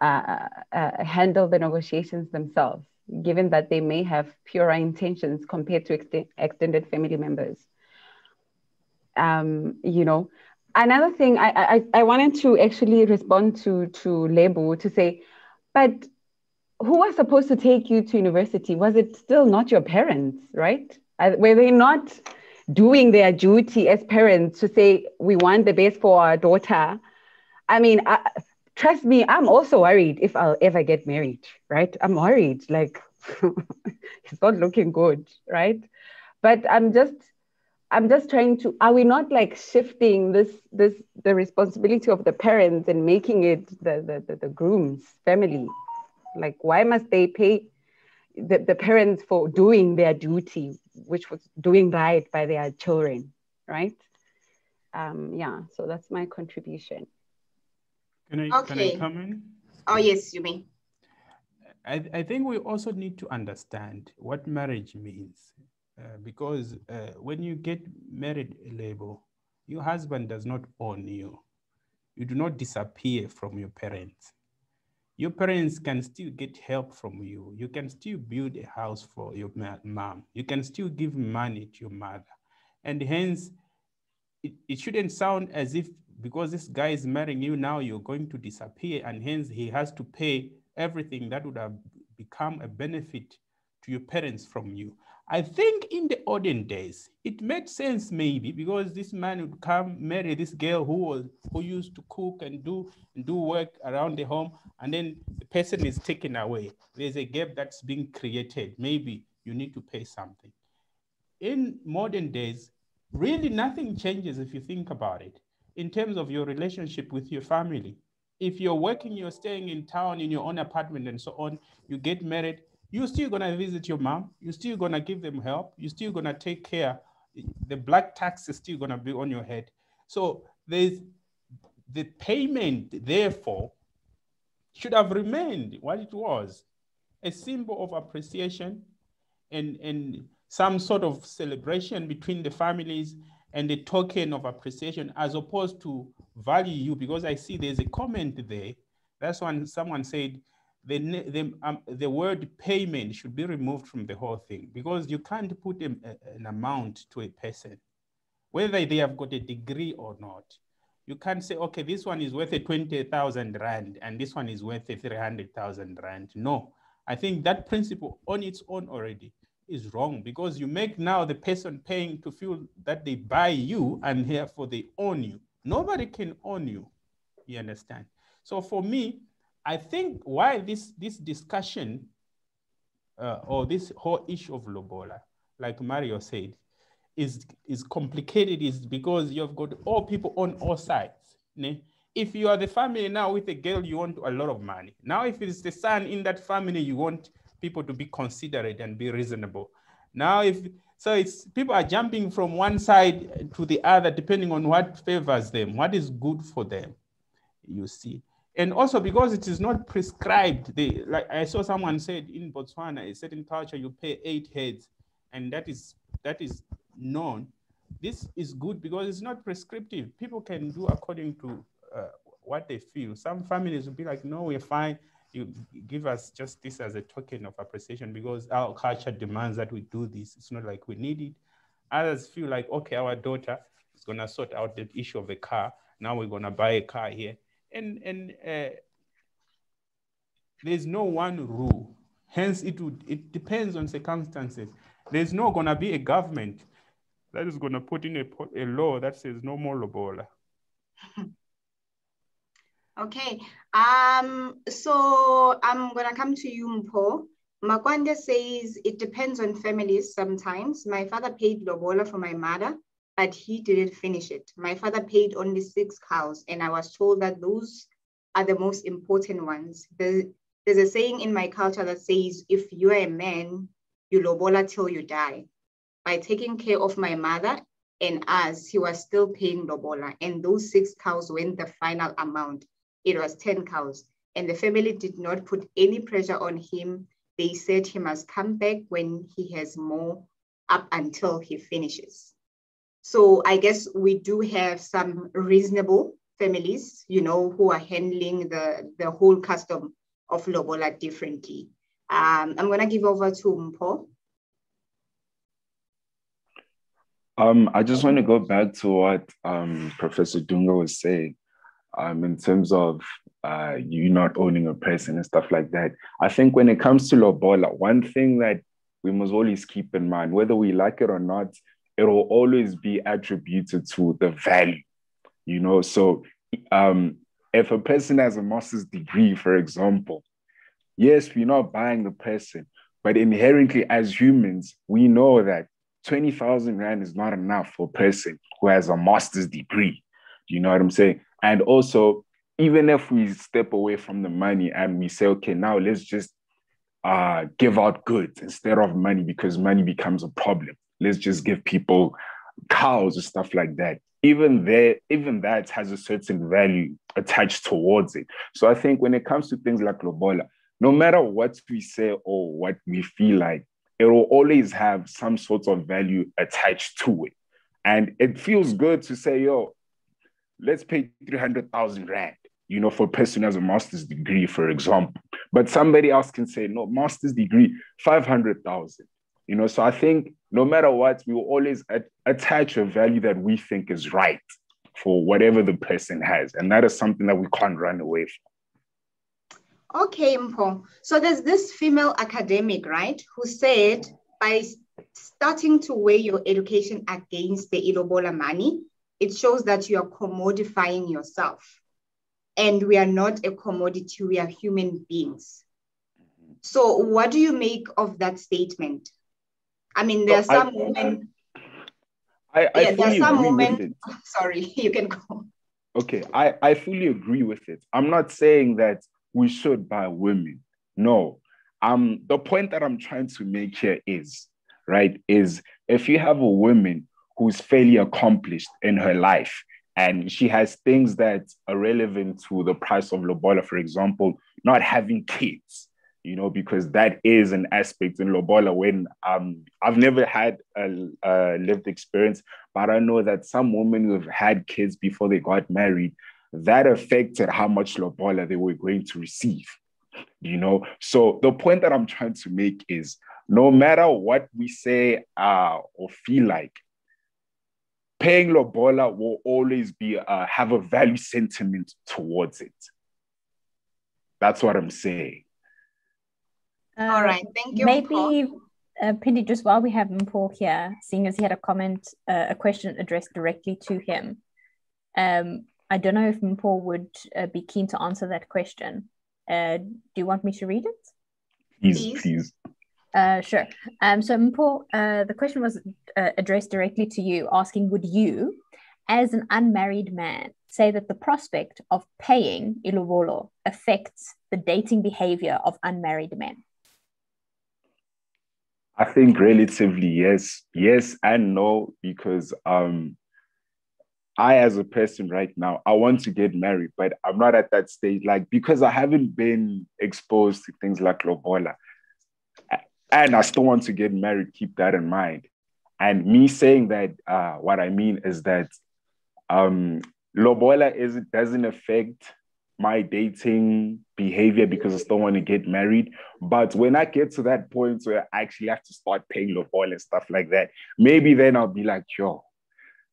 handle the negotiations themselves, given that they may have purer intentions compared to extended family members? You know, another thing I wanted to actually respond to Lebu to say, but who was supposed to take you to university? Was it still not your parents, right? Were they not doing their duty as parents to say, we want the best for our daughter? I mean, trust me, I'm also worried if I'll ever get married, right? I'm worried, like, it's not looking good, right? But I'm just trying to, are we not like shifting the responsibility of the parents and making it the groom's family? Like, why must they pay the parents for doing their duty, which was doing right by their children, right? Yeah, so that's my contribution. Can I come in? Oh, yes, you may. I think we also need to understand what marriage means. Because when you get married, label, your husband does not own you. You do not disappear from your parents. Your parents can still get help from you. You can still build a house for your mom. You can still give money to your mother. And hence, it shouldn't sound as if because this guy is marrying you now, you're going to disappear, and hence he has to pay everything that would have become a benefit to your parents from you. I think in the olden days, it made sense maybe because this man would come marry this girl who used to cook and do work around the home, and then the person is taken away. There's a gap that's being created. Maybe you need to pay something. In modern days, really nothing changes if you think about it in terms of your relationship with your family. If you're working, you're staying in town in your own apartment and so on, you get married, you're still gonna visit your mom, you're still gonna give them help, you're still gonna take care, the black tax is still gonna be on your head. So there's the payment, therefore, should have remained what it was, a symbol of appreciation and some sort of celebration between the families and the token of appreciation as opposed to value you, because I see there's a comment there. That's when someone said the word payment should be removed from the whole thing because you can't put an amount to a person, whether they have got a degree or not. You can't say, okay, this one is worth a 20,000 Rand and this one is worth a 300,000 Rand. No, I think that principle on its own already is wrong because you make now the person paying to feel that they buy you and therefore they own you. Nobody can own you, you understand? So for me, I think why this discussion or this whole issue of lobola, like Mario said, is complicated is because you've got all people on all sides. Ne? If you are the family now with a girl, you want a lot of money. Now, if it's the son in that family, you want people to be considerate and be reasonable. Now, it's people are jumping from one side to the other, depending on what favors them, what is good for them, you see. And also because it is not prescribed, like I saw someone said in Botswana, a certain culture, you pay 8 heads, and that is known. This is good because it's not prescriptive. People can do according to what they feel. Some families will be like, no, we're fine. You give us just this as a token of appreciation because our culture demands that we do this. It's not like we need it. Others feel like, okay, our daughter is gonna sort out the issue of a car. Now we're gonna buy a car here. And there's no one rule. Hence, it depends on circumstances. There's not gonna be a government that is gonna put in a law that says no more lobola. Okay, so I'm gonna come to you, Mpho. Makwande says it depends on families sometimes. My father paid lobola for my mother, but he didn't finish it. My father paid only 6 cows, and I was told that those are the most important ones. There's a saying in my culture that says, if you're a man, you lobola till you die. By taking care of my mother and us, he was still paying lobola. And those 6 cows went the final amount. It was 10 cows. And the family did not put any pressure on him. They said he must come back when he has more up until he finishes. So I guess we do have some reasonable families, you know, who are handling the whole custom of lobola differently. I'm going to give over to Mpho. I just want to go back to what Professor Dunga was saying in terms of you not owning a person and stuff like that. I think when it comes to lobola, one thing that we must always keep in mind, whether we like it or not, it will always be attributed to the value, you know? So if a person has a master's degree, for example, yes, we're not buying the person, but inherently as humans, we know that 20,000 Rand is not enough for a person who has a master's degree. You know what I'm saying? And also, even if we step away from the money and we say, okay, now let's just give out goods instead of money because money becomes a problem. Let's just give people cows or stuff like that. Even that has a certain value attached towards it. So I think when it comes to things like lobola, no matter what we say or what we feel like, it will always have some sort of value attached to it. And it feels good to say, yo, let's pay 300,000 Rand, you know, for a person who has a master's degree, for example. But somebody else can say, no, master's degree, 500,000, you know. So I think no matter what, we will always attach a value that we think is right for whatever the person has. And that is something that we can't run away from. Okay, Mpho. So there's this female academic, right, who said by starting to weigh your education against the Ilobolo money, it shows that you are commodifying yourself. And we are not a commodity, we are human beings. So what do you make of that statement? I mean, there are some women... I fully agree with it. Sorry, you can go. Okay, I fully agree with it. I'm not saying that we should buy women. No. The point that I'm trying to make here is if you have a woman who's fairly accomplished in her life and she has things that are relevant to the price of lobola, for example, not having kids, you know, because that is an aspect in lobola when I've never had a lived experience, but I know that some women who have had kids before they got married, that affected how much lobola they were going to receive, you know? So the point that I'm trying to make is no matter what we say or feel like, paying lobola will always be have a value sentiment towards it. That's what I'm saying. All right, thank you. Maybe, Phindile, just while we have Mpho here, seeing as he had a comment, a question addressed directly to him, I don't know if Mpho would be keen to answer that question. Do you want me to read it? Please. Sure. So Mpho, the question was addressed directly to you, asking, would you, as an unmarried man, say that the prospect of paying ilobolo affects the dating behavior of unmarried men? I think relatively yes. Yes and no, because I, as a person right now, I want to get married, but I'm not at that stage, like, because I haven't been exposed to things like lobola. And I still want to get married, keep that in mind. And me saying that, what I mean is that lobola doesn't affect my dating behavior because I still want to get married. But when I get to that point where I actually have to start paying lobola and stuff like that, maybe then I'll be like, yo,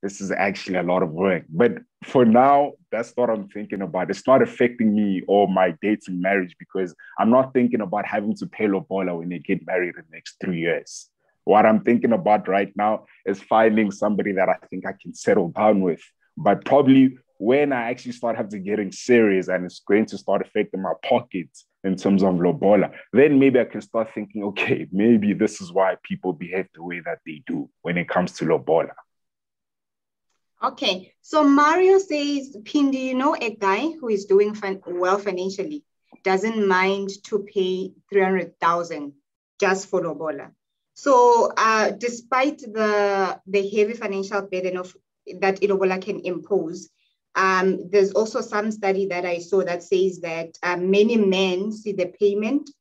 this is actually a lot of work. But for now, that's what I'm thinking about. It's not affecting me or my dating marriage because I'm not thinking about having to pay lobola when they get married in the next 3 years. What I'm thinking about right now is finding somebody that I think I can settle down with. But probably when I actually start having to getting serious and it's going to start affecting my pockets in terms of lobola, then maybe I can start thinking, okay, maybe this is why people behave the way that they do when it comes to lobola. Okay, so Mario says, Phindile, you know, a guy who is doing well financially doesn't mind to pay 300,000 just for lobola. So despite the heavy financial burden that Ilobolo can impose, there's also some study that I saw that says that many men see the payment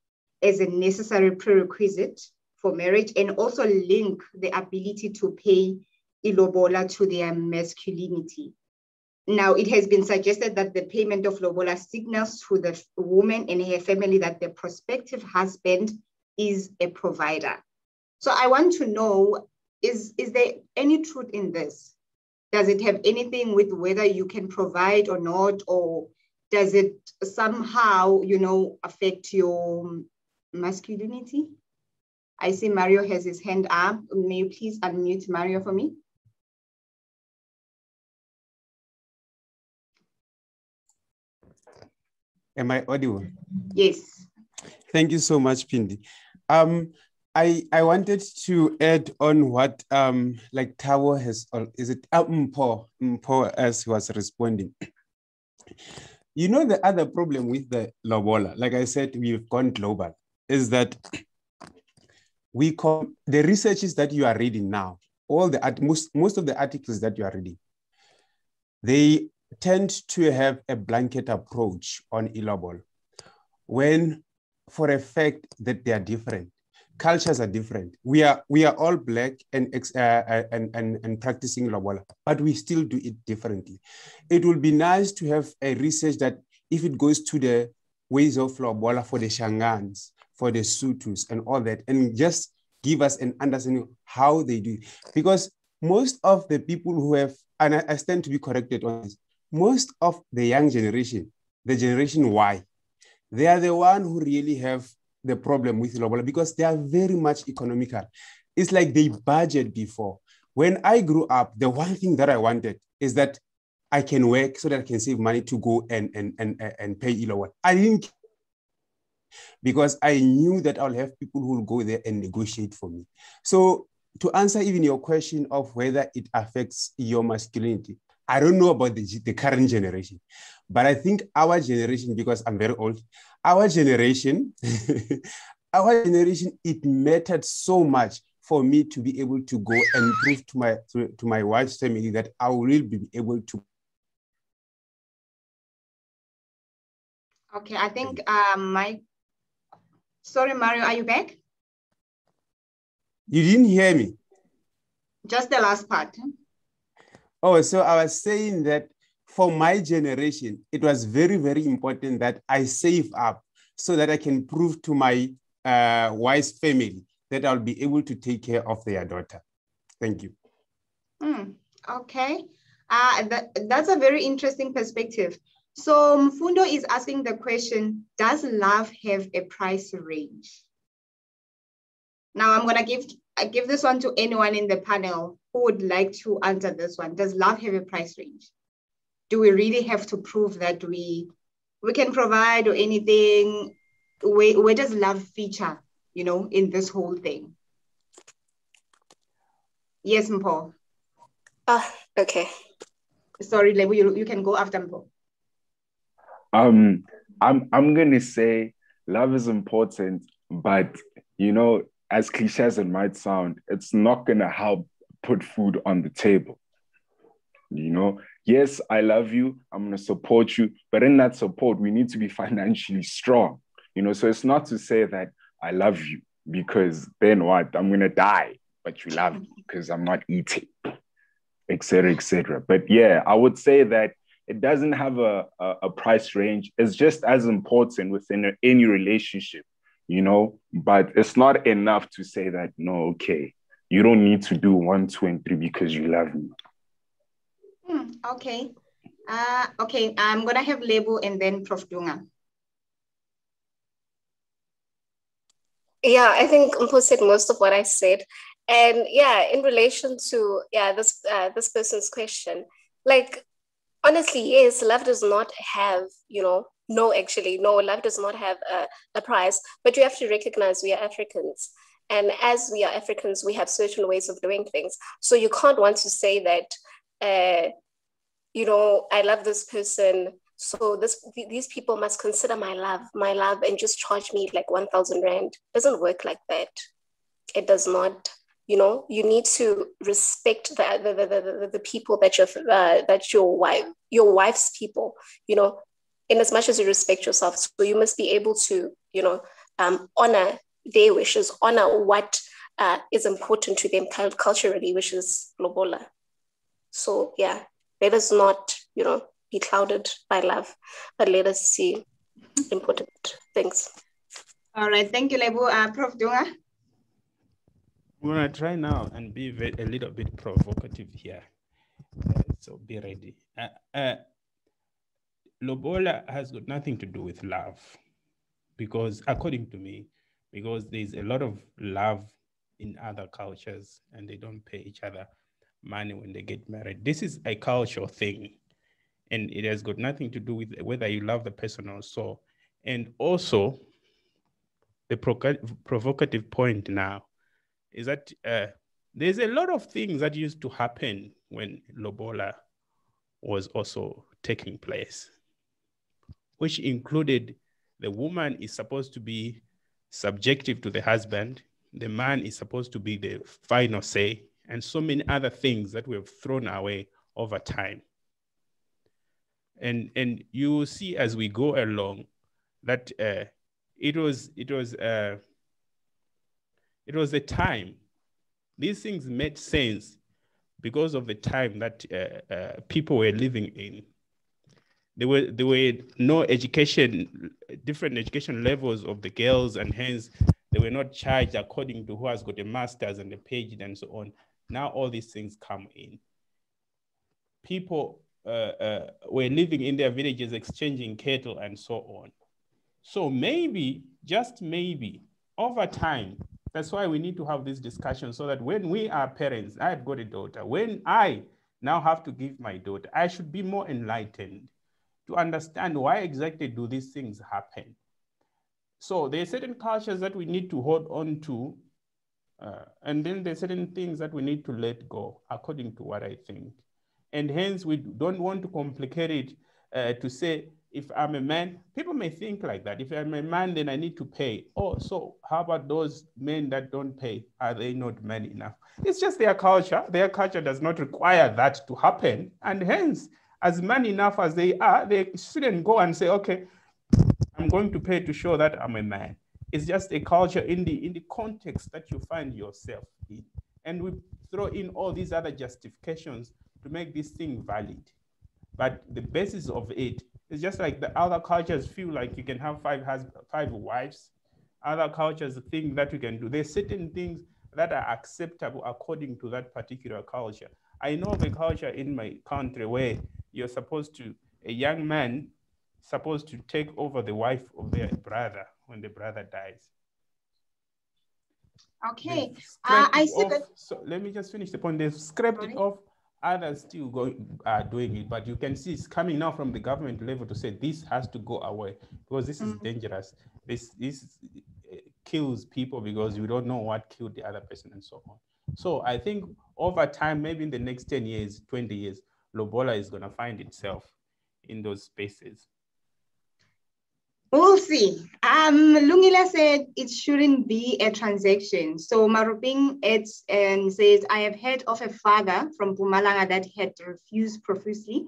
as a necessary prerequisite for marriage, and also link the ability to pay Ilobolo to their masculinity. Now, it has been suggested that the payment of lobola signals to the woman and her family that the prospective husband is a provider. So I want to know, is there any truth in this? Does it have anything with whether you can provide or not, or does it somehow, affect your masculinity? I see Mario has his hand up. May you please unmute Mario for me? Am I audible? Yes. Thank you so much, Phindi. I wanted to add on what like Tabo has, or is it Mpo as he was responding. The other problem with the lobola, like I said, we've gone global, is that the researches that you are reading now, most of the articles that you are reading, they tend to have a blanket approach on Ilobolo, when for a fact that they are different. Cultures are different. We are all Black and practicing lobola, but we still do it differently. It would be nice to have a research that if it goes to the ways of lobola for the Shangans, for the Sutus and all that, and just give us an understanding of how they do it. Because most of the people who have, and I stand to be corrected on this, most of the young generation, the generation Y, they are the one who really have the problem with lobola because they are very much economical. It's like they budget before. When I grew up, the one thing that I wanted is that I can work so that I can save money to go and pay Ilobolo. I didn't, because I knew that I'll have people who will go there and negotiate for me. So to answer even your question of whether it affects your masculinity, I don't know about the current generation, but I think our generation, because I'm very old, our generation, it mattered so much for me to be able to go and prove to my wife's family that I will be able to. Okay, I think sorry, Mario, are you back? You didn't hear me? Just the last part. Oh, so I was saying that for my generation, it was very, very important that I save up so that I can prove to my wife's family that I'll be able to take care of their daughter. Thank you. Okay. That's a very interesting perspective. So Mfundo is asking the question, does love have a price range? Now I'm going to give this one to anyone in the panel who would like to answer this one. Does love have a price range? Do we really have to prove that we can provide or anything? Where does love feature, in this whole thing? Yes, Mpo. Okay. Sorry, Lebu, you can go after Mpo. I'm gonna say love is important, but as cliche as it might sound, it's not gonna help put food on the table. Yes, I love you, I'm gonna support you, but in that support, we need to be financially strong. So it's not to say that I love you because then what? I'm gonna die, but you love me because I'm not eating, etc., etc. But yeah, I would say that it doesn't have a price range. It's just as important within any relationship, but it's not enough to say that, no, okay, you don't need to do 1, 2, and 3 because you love me. Okay. Okay, I'm going to have Lebo and then Prof. Dunga. Yeah, I think Mpo said most of what I said. And yeah, in relation to this person's question, like, honestly, yes, love does not have, no, love does not have a price, but you have to recognize we are Africans. And as we are Africans, we have certain ways of doing things. So you can't want to say that, I love this person, so these people must consider my love, and just charge me like 1,000 Rand. It doesn't work like that. It does not, you know, you need to respect the people that your wife's people, you know, in as much as you respect yourself. So you must be able to, you know, honor their wishes, honor what is important to them culturally, which is lobola. So yeah, let us not, you know, be clouded by love, but let us see important things. All right, thank you, Lebo. Prof. Dunga? I'm gonna try now and be a little bit provocative here. So be ready. Lobola has got nothing to do with love, because according to me, because there's a lot of love in other cultures and they don't pay each other money when they get married. This is a cultural thing, and it has got nothing to do with whether you love the person or so. And also, the provocative point now is that there's a lot of things that used to happen when lobola was also taking place, which included the woman is supposed to be subjective to the husband, the man is supposed to be the final say, and so many other things that we have thrown away over time. And you will see as we go along that it was a time. These things made sense because of the time that people were living in. There were no education, different education levels of the girls, and hence they were not charged according to who has got a master's and a PhD and so on. Now all these things come in. People were living in their villages, exchanging cattle and so on. So maybe, just maybe, over time, that's why we need to have this discussion, so that when we are parents, I've got a daughter, when I now have to give my daughter, I should be more enlightened to understand why exactly do these things happen. So there are certain cultures that we need to hold on to, and then there are certain things that we need to let go, according to what I think. And hence, we don't want to complicate it to say, if I'm a man, people may think like that. If I'm a man, then I need to pay. Oh, so how about those men that don't pay? Are they not men enough? It's just their culture. Their culture does not require that to happen. And hence, as man enough as they are, they shouldn't go and say, okay, I'm going to pay to show that I'm a man. It's just a culture in the context that you find yourself in. And we throw in all these other justifications to make this thing valid. But the basis of it is just like the other cultures feel like you can have five wives. Other cultures think that you can do. There's certain things that are acceptable according to that particular culture. I know of a culture in my country where you're supposed to, a young man supposed to take over the wife of their brother when the brother dies. Okay, I see that. So let me just finish the point. They've scrapped it off. Others still doing it, but you can see it's coming now from the government level to say this has to go away because this is dangerous. This kills people because you don't know what killed the other person and so on. So I think over time, maybe in the next 10 years, 20 years, lobola is going to find itself in those spaces. We'll see. Lungile said it shouldn't be a transaction. So Maruping adds and says, I have heard of a father from Mpumalanga that had refused profusely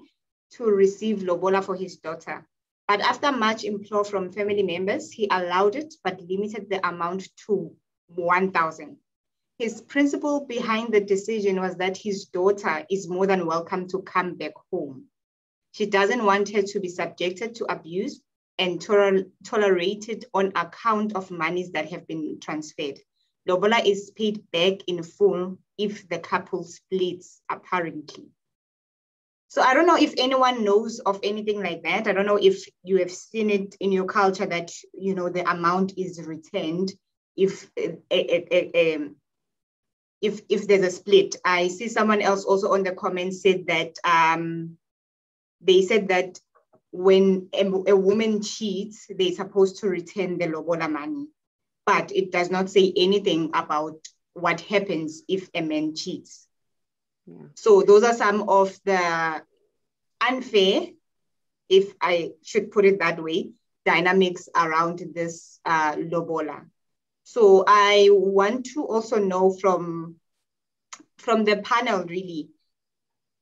to receive lobola for his daughter. But after much implore from family members, he allowed it, but limited the amount to 1,000. His principle behind the decision was that his daughter is more than welcome to come back home. She doesn't want her to be subjected to abuse and tolerated on account of monies that have been transferred. Lobola is paid back in full if the couple splits, apparently. So I don't know if anyone knows of anything like that. I don't know if you have seen it in your culture that, you know, the amount is returned if there's a split. I see someone else also on the comments said that they said that when a woman cheats, they're supposed to return the lobola money, but it does not say anything about what happens if a man cheats. Yeah. So those are some of the unfair, if I should put it that way, dynamics around this lobola. So I want to also know from the panel, really,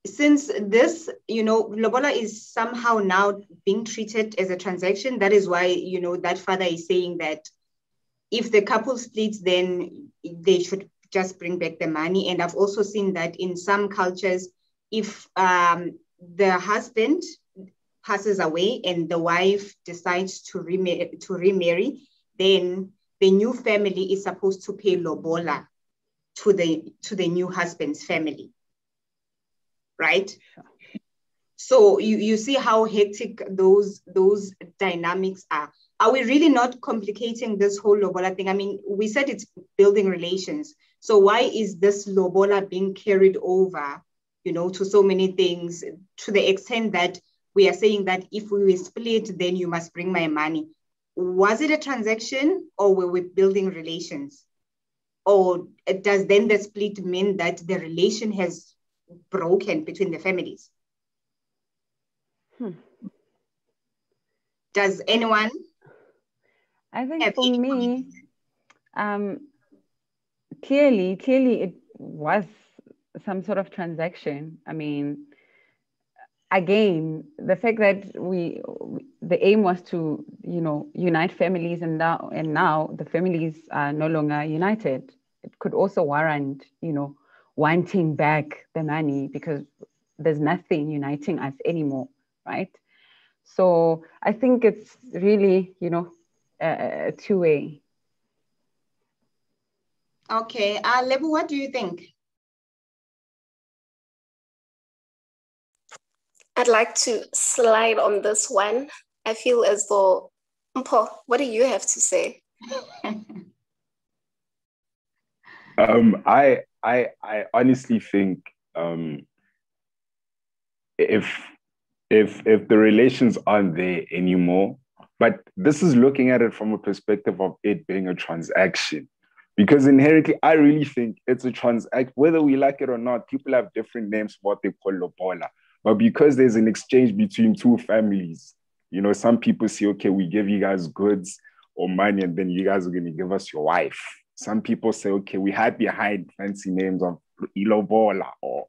since this, lobola is somehow now being treated as a transaction, that is why, that father is saying that if the couple splits, then they should just bring back the money. And I've also seen that in some cultures, if the husband passes away and the wife decides to remarry, then the new family is supposed to pay lobola to the new husband's family, right? So you see how hectic those dynamics are. Are we really not complicating this whole lobola thing? I mean, we said it's building relations. So why is this lobola being carried over, to so many things, to the extent that we are saying that if we split, then you must bring my money? Was it a transaction, or were we building relations? Or does then the split mean that the relation has broken between the families? Does anyone? I think for me, clearly it was some sort of transaction. I mean, again, the fact that the aim was to, unite families, and now the families are no longer united. It could also warrant, wanting back the money, because there's nothing uniting us anymore, right? So I think it's really, a two-way. Okay, Lebu, what do you think? I'd like to slide on this one. I feel as though, Mpho, what do you have to say? I honestly think if the relations aren't there anymore, but this is looking at it from a perspective of it being a transaction, because inherently I really think it's a transaction, whether we like it or not. People have different names for what they call lobola, but because there's an exchange between two families, some people say, okay, we give you guys goods or money, and then you guys are going to give us your wife. Some people say, okay, we hide behind fancy names of Ilobolo or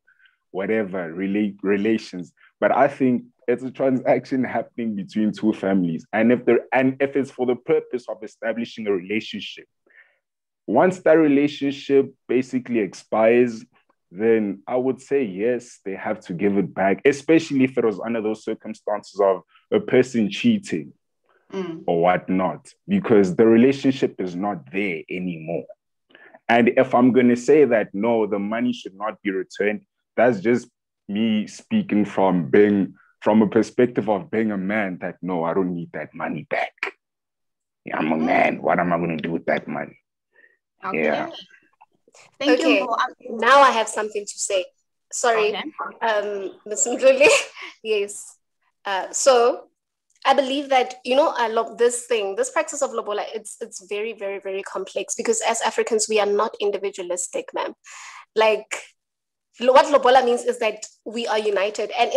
whatever, relations. But I think it's a transaction happening between two families. And if it's for the purpose of establishing a relationship, once that relationship basically expires, then I would say, yes, they have to give it back, especially if it was under those circumstances of a person cheating or whatnot, because the relationship is not there anymore. And if I'm going to say that, no, the money should not be returned, that's just me speaking from a perspective of being a man, that, no, I don't need that money back. Yeah, I'm a man. What am I going to do with that money? Okay. Yeah. Thank you. Now I have something to say. Sorry, Ms. Mdluli. Yes. So I believe that, I love this practice of lobola, it's very, very, very complex, because as Africans, we are not individualistic, ma'am. Like, what lobola means is that we are united. And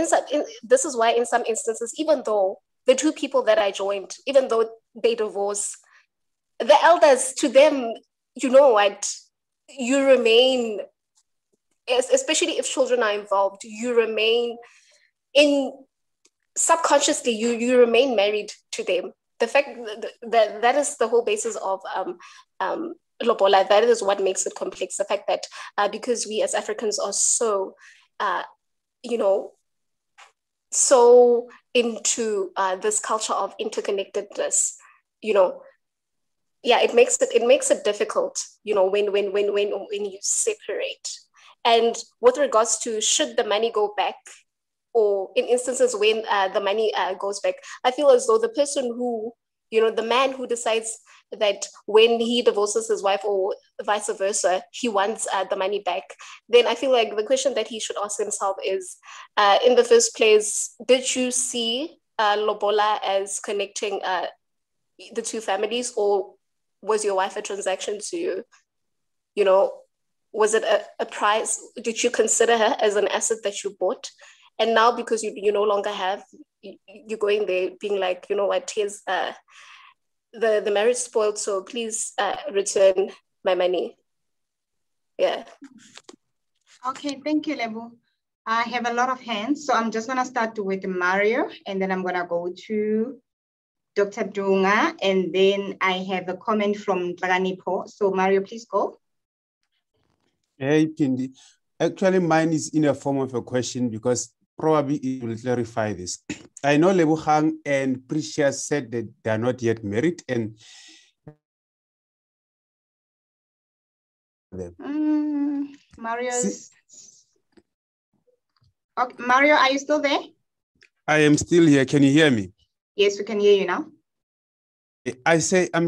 this is why in some instances, even though the two people that I joined, even though they divorce, the elders, to them, you remain, especially if children are involved, you remain subconsciously, you remain married to them. The fact that is the whole basis of lobola. That is what makes it complex. The fact that because we as Africans are so, so into this culture of interconnectedness, it makes it difficult, when you separate. And with regards to should the money go back, or in instances when the money goes back, I feel as though the person who, the man who decides that when he divorces his wife or vice versa, he wants the money back, then I feel like the question that he should ask himself is, in the first place, did you see lobola as connecting the two families, or was your wife a transaction to you? Was it a prize? Did you consider her as an asset that you bought? And now, because you no longer have, you're going there being like, what, here's the marriage spoiled, so please return my money. Yeah. Okay, thank you, Lebo. I have a lot of hands, so I'm just gonna start with Mario, and then I'm gonna go to Dr. Dunga, and then I have a comment from Draganipo. So Mario, please go. Hey, Pindi. Actually, mine is in a form of a question because probably it will clarify this. I know Lebogang and Precious said that they are not yet married, and Mario's. Okay, Mario, are you still there? I am still here. Can you hear me? Yes, we can hear you now. I'm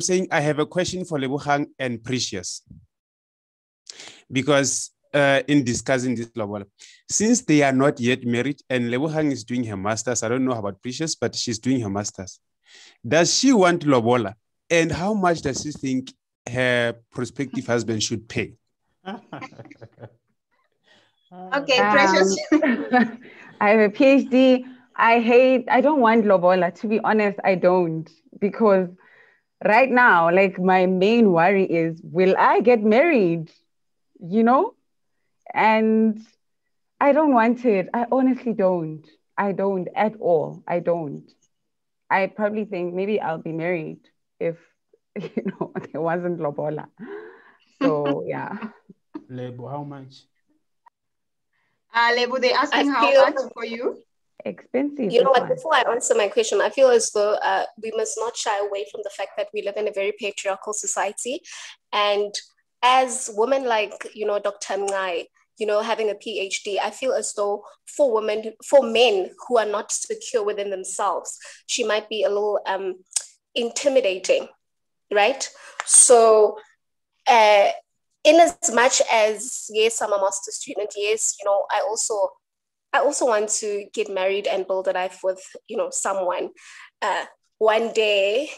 saying I have a question for Lebogang and Precious. Because in discussing this lobola, since they are not yet married and Lebogang is doing her master's, I don't know about Precious, but she's doing her master's. Does she want lobola? And how much does she think her prospective husband should pay? Okay, Precious. I have a PhD. I don't want lobola, to be honest, I don't. Because right now, like my main worry is, will I get married? You know? And I don't want it. I honestly don't. I don't at all. I don't. I probably think maybe I'll be married if, there wasn't lobola. So, yeah. Lebo, how much? Lebo, they're asking how much for you? Expensive. You know what, before I answer my question, I feel as though we must not shy away from the fact that we live in a very patriarchal society. And as women like, Dr. Mncayi, having a PhD, I feel as though for men who are not secure within themselves, she might be a little intimidating, right? So in as much as, yes, I'm a master student, yes, I also want to get married and build a life with, someone one day.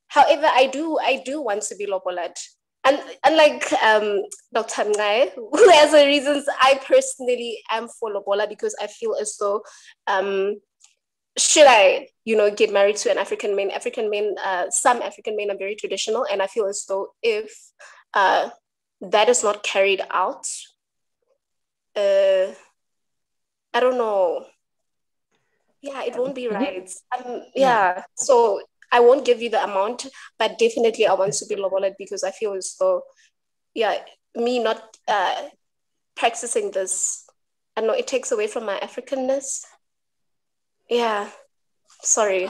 However, I do want to be lobolad. And unlike Dr. Mncayi, who has the reasons, I personally am for lobola because I feel as though should I, get married to an African man? Some African men are very traditional, and I feel as though if that is not carried out, I don't know. Yeah, it won't be right. So I won't give you the amount, but definitely I want to be lobola because I feel as though, me not practicing this, I know it takes away from my Africanness. Yeah, sorry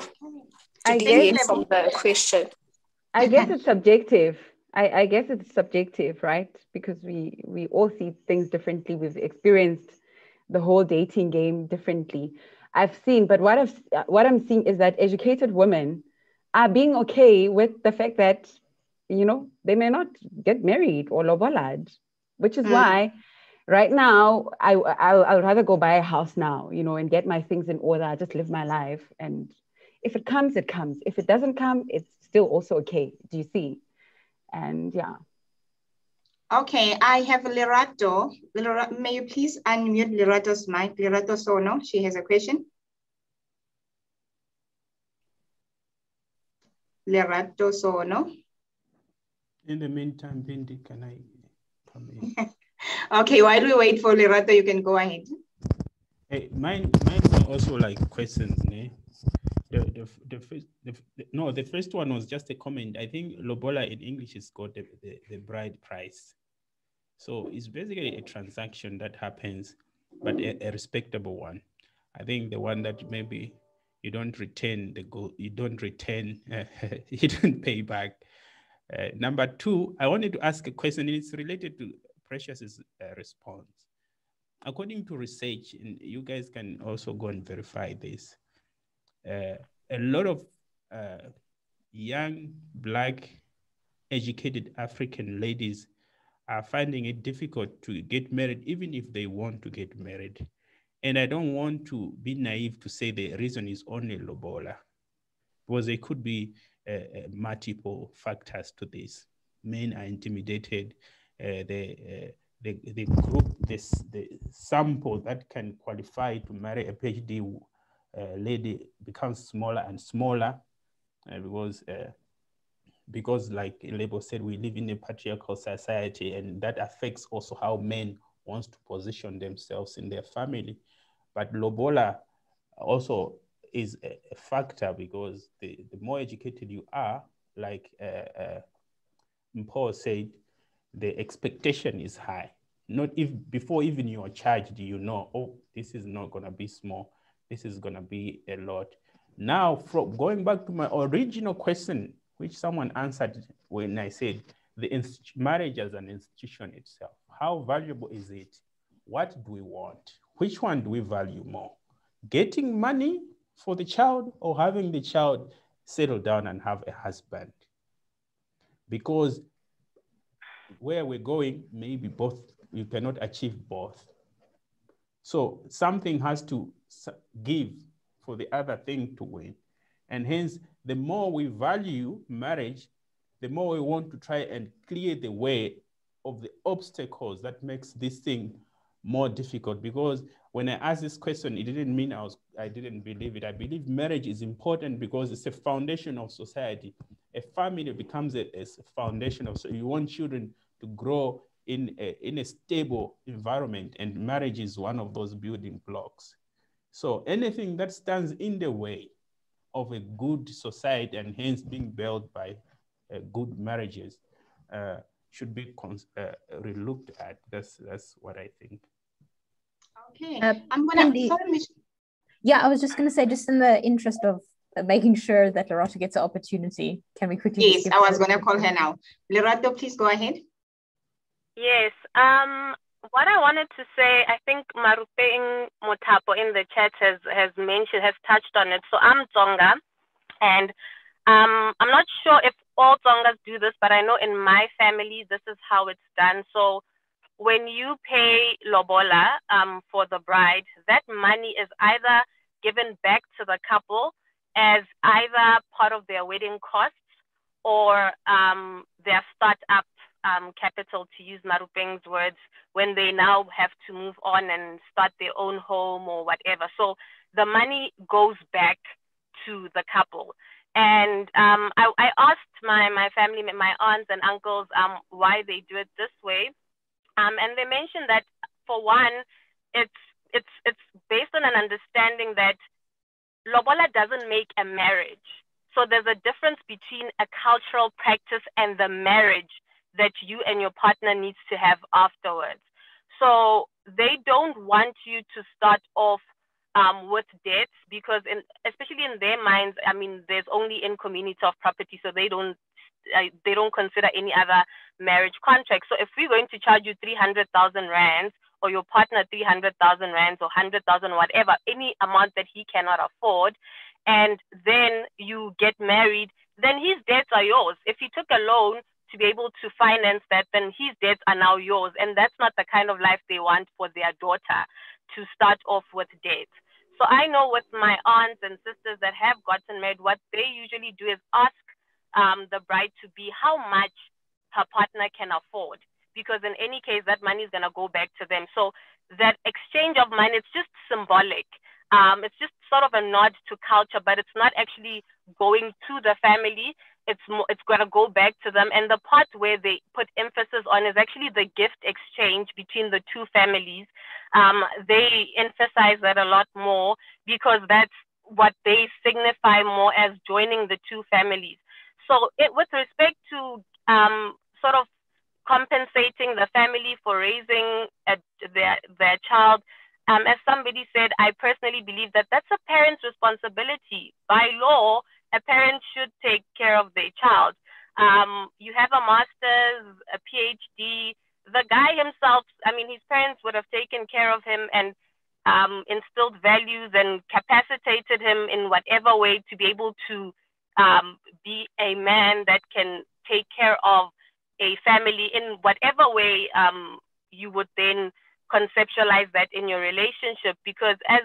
to deviate from the question. I guess it's subjective. I guess it's subjective, right? Because we all see things differently. We've experienced the whole dating game differently. I've seen, but what I'm seeing is that educated women are being okay with the fact that, they may not get married or lobolad, which is why right now I'll rather go buy a house now, and get my things in order, just live my life. And if it comes, it comes. If it doesn't come, it's still also okay. Do you see? And yeah. Okay, I have Lerato. May you please unmute Lerato's mic? Lerato Sono, she has a question. Lerato Sono. In the meantime, Pindi, can I come in? Okay, while we wait for Lerato, you can go ahead. Hey, mine are also like questions, ne? The first one was just a comment. I think lobola in English is called the bride price. So it's basically a transaction that happens, but a respectable one. I think the one that maybe you don't return the gold, you don't pay back. Number two, I wanted to ask a question, and it's related to Precious's response. According to research, and you guys can also go and verify this, a lot of young Black educated African ladies are finding it difficult to get married, even if they want to get married. And I don't want to be naive to say the reason is only lobola, because there could be multiple factors to this. Men are intimidated. The group, the sample that can qualify to marry a PhD lady becomes smaller and smaller because because like Ilebo said, we live in a patriarchal society, and that affects also how men want to position themselves in their family. But lobola also is a factor, because the more educated you are, like Mpho said, the expectation is high. Not if before even you are charged, you know, oh, this is not gonna be small, this is gonna be a lot. Now, from going back to my original question, which someone answered when I said marriage as an institution itself, how valuable is it? What do we want? Which one do we value more? Getting money for the child, or having the child settle down and have a husband? Because where we're going, maybe both, you cannot achieve both. So something has to give for the other thing to win. And hence, the more we value marriage, the more we want to try and clear the way of the obstacles that makes this thing more difficult. Because when I asked this question, it didn't mean I didn't believe it. I believe marriage is important because it's a foundation of society. A family becomes a foundation of, so you want children to grow in a stable environment, and marriage is one of those building blocks. So anything that stands in the way of a good society, and hence being built by good marriages, should be relooked at. That's what I think. Okay, I'm gonna. Yeah, I was just gonna say, just in the interest of making sure that Lerato gets an opportunity, can we quickly? Yes, I was gonna call her now. Lerato, please go ahead. Yes. What I wanted to say, I think Marupeng Motapo in the chat has touched on it. So I'm Tsonga, and I'm not sure if all Tsongas do this, but I know in my family this is how it's done. So when you pay lobola for the bride, that money is either given back to the couple as either part of their wedding costs or their start-up capital, to use Marupeng's words, when they now have to move on and start their own home or whatever. So the money goes back to the couple. And I asked my family, my aunts and uncles, why they do it this way. And they mentioned that, for one, it's based on an understanding that lobola doesn't make a marriage. So there's a difference between a cultural practice and the marriage that you and your partner needs to have afterwards. So they don't want you to start off with debts, because especially in their minds, I mean, there's only in community of property, so they don't consider any other marriage contract. So if we're going to charge you 300,000 rands, or your partner 300,000 rands, or 100,000, whatever, any amount that he cannot afford, and then you get married, then his debts are yours. If he took a loan to be able to finance that, then his debts are now yours. And that's not the kind of life they want for their daughter, to start off with debts. So I know with my aunts and sisters that have gotten married, what they usually do is ask the bride to be how much her partner can afford, because in any case, that money is going to go back to them. So that exchange of money, it's just symbolic. It's just sort of a nod to culture, but it's not actually going to the family. It's going to go back to them. And the part where they put emphasis on is actually the gift exchange between the two families. They emphasize that a lot more, because that's what they signify more as joining the two families. So with respect to sort of compensating the family for raising their child, as somebody said, I personally believe that that's a parent's responsibility. By law, a parent should take care of their child. You have a master's, a PhD. The guy himself, I mean, his parents would have taken care of him and instilled values and capacitated him in whatever way to be able to be a man that can take care of a family in whatever way you would then conceptualize that in your relationship. Because as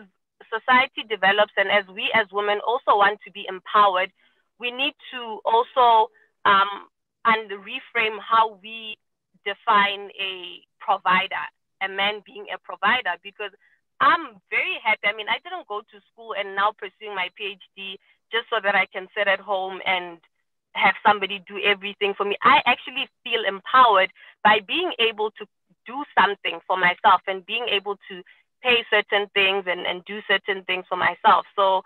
society develops and as we as women also want to be empowered, we need to also and reframe how we define a provider, a man being a provider. Because I'm very happy. I mean, I didn't go to school and now pursuing my PhD just so that I can sit at home and have somebody do everything for me. I actually feel empowered by being able to do something for myself and being able to pay certain things and do certain things for myself. So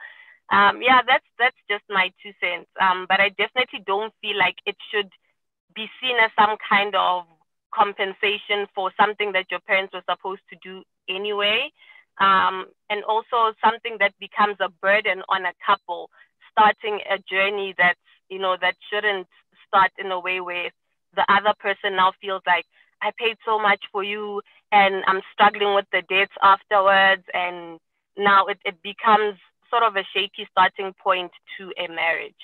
yeah, that's just my 2 cents. But I definitely don't feel like it should be seen as some kind of compensation for something that your parents were supposed to do anyway. And also something that becomes a burden on a couple starting a journey that's, you know, that shouldn't start in a way where the other person now feels like, I paid so much for you and I'm struggling with the debts afterwards. And now it becomes sort of a shaky starting point to a marriage.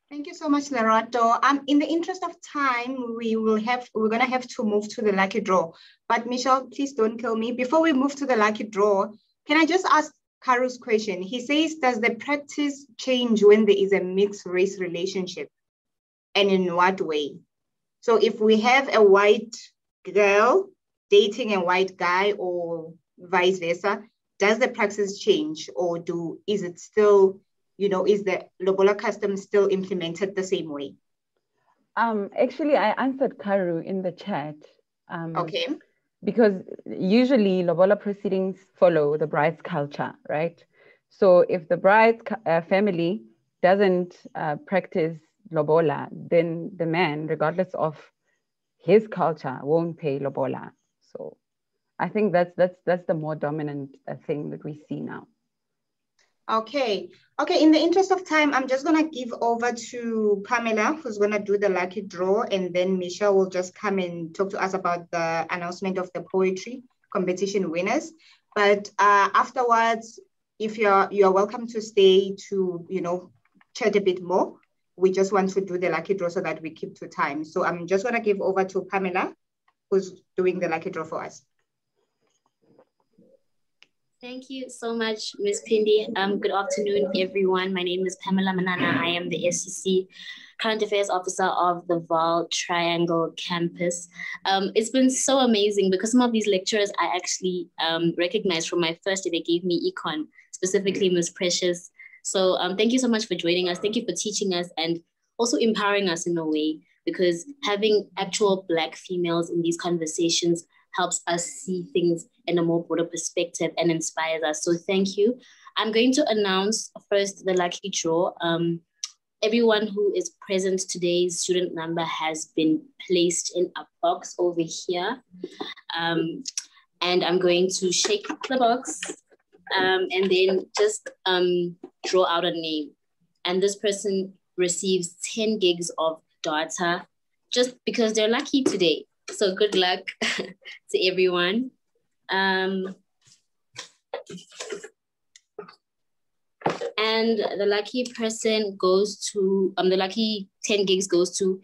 Thank you so much, Lerato. In the interest of time, we're gonna have to move to the lucky draw. But Michelle, please don't kill me. Before we move to the lucky draw, can I just ask Karu's question? He says, does the practice change when there is a mixed race relationship? And in what way? So if we have a white girl dating a white guy or vice versa, does the practice change, or is it still, you know, is the Lobola custom still implemented the same way? Actually, I answered Karu in the chat. Okay. Because usually Lobola proceedings follow the bride's culture, right? So if the bride's family doesn't practice Lobola, then the man, regardless of his culture, won't pay Lobola. So I think that's the more dominant thing that we see now. Okay. In the interest of time, I'm just gonna give over to Pamela, who's gonna do the lucky draw, and then Michelle will just come and talk to us about the announcement of the poetry competition winners. But afterwards, if you're welcome to stay to, you know, chat a bit more. We just want to do the lucky draw so that we keep to time. So I'm just gonna give over to Pamela, who's doing the lucky draw for us. Thank you so much, Ms. Pindi. Good afternoon, everyone. My name is Pamela Manana. I am the SCC Current Affairs Officer of the Vaal Triangle Campus. It's been so amazing because some of these lecturers I actually recognized from my first day. They gave me econ, specifically Ms. Precious. So thank you so much for joining us. Thank you for teaching us and also empowering us in a way, because having actual Black females in these conversations helps us see things in a more broader perspective and inspires us. So thank you. I'm going to announce first the lucky draw. Everyone who is present, today's student number has been placed in a box over here. And I'm going to shake the box and then just draw out a name. And this person receives 10 gigs of data just because they're lucky today. So good luck to everyone. And the lucky person goes to, the lucky 10 gigs goes to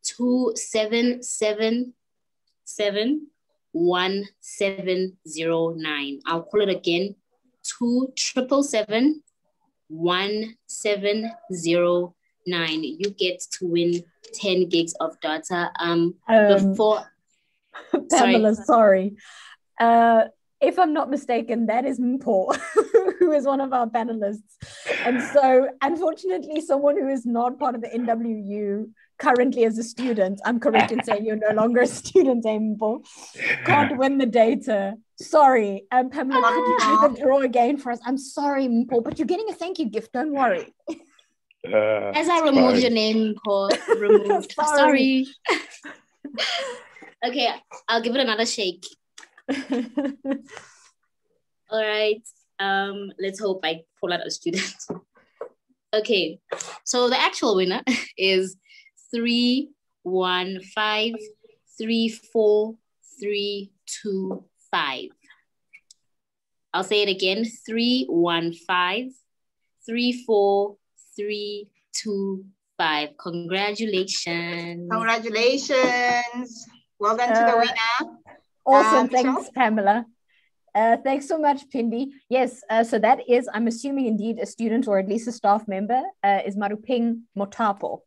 277711709. I'll call it again, 2771709. You get to win 10 gigs of data. Pamela, sorry. If I'm not mistaken, that is Mpho, who is one of our panelists. And so, unfortunately, someone who is not part of the NWU currently as a student, I'm correct in saying you're no longer a student, Mpho, can't win the data. Sorry. Pamela, could you do the draw again for us? I'm sorry, Mpho, but you're getting a thank you gift, don't worry. As I remove your name, Mpho, removed. Sorry. Okay, I'll give it another shake. All right, let's hope I pull out a student. Okay, so the actual winner is 31534325. I'll say it again, 31534325. Congratulations. Congratulations. Well done to the winner. Awesome, thanks, Pamela. Thanks so much, Pindi. Yes, so that is, I'm assuming indeed a student or at least a staff member, is Maruping Motapo.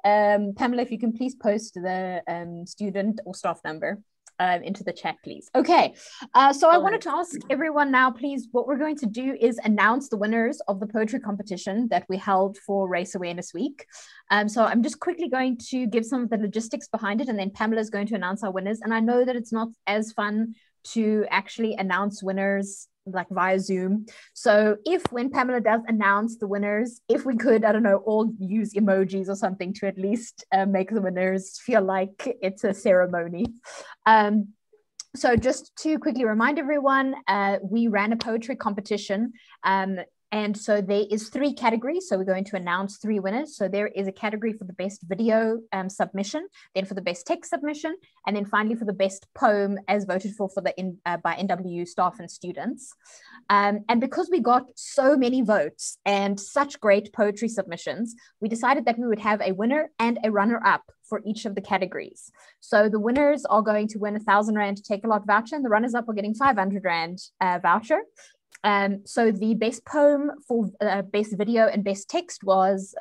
Pamela, if you can please post the student or staff number into the chat, please. Okay, so I wanted to ask everyone now, please, what we're going to do is announce the winners of the poetry competition that we held for Race Awareness Week. So I'm just quickly going to give some of the logistics behind it, and then Pamela is going to announce our winners. And I know that it's not as fun to actually announce winners like via Zoom. So when Pamela does announce the winners, if we could, I don't know, all use emojis or something to at least make the winners feel like it's a ceremony. So just to quickly remind everyone, we ran a poetry competition. And so there is 3 categories. So we're going to announce 3 winners. So there is a category for the best video submission, then for the best text submission, and then finally for the best poem as voted for by NWU staff and students. And because we got so many votes and such great poetry submissions, we decided that we would have a winner and a runner-up for each of the categories. So the winners are going to win 1,000 Rand Take a Lot voucher, and the runners-up are getting 500 Rand voucher. So the best poem for best video and best text was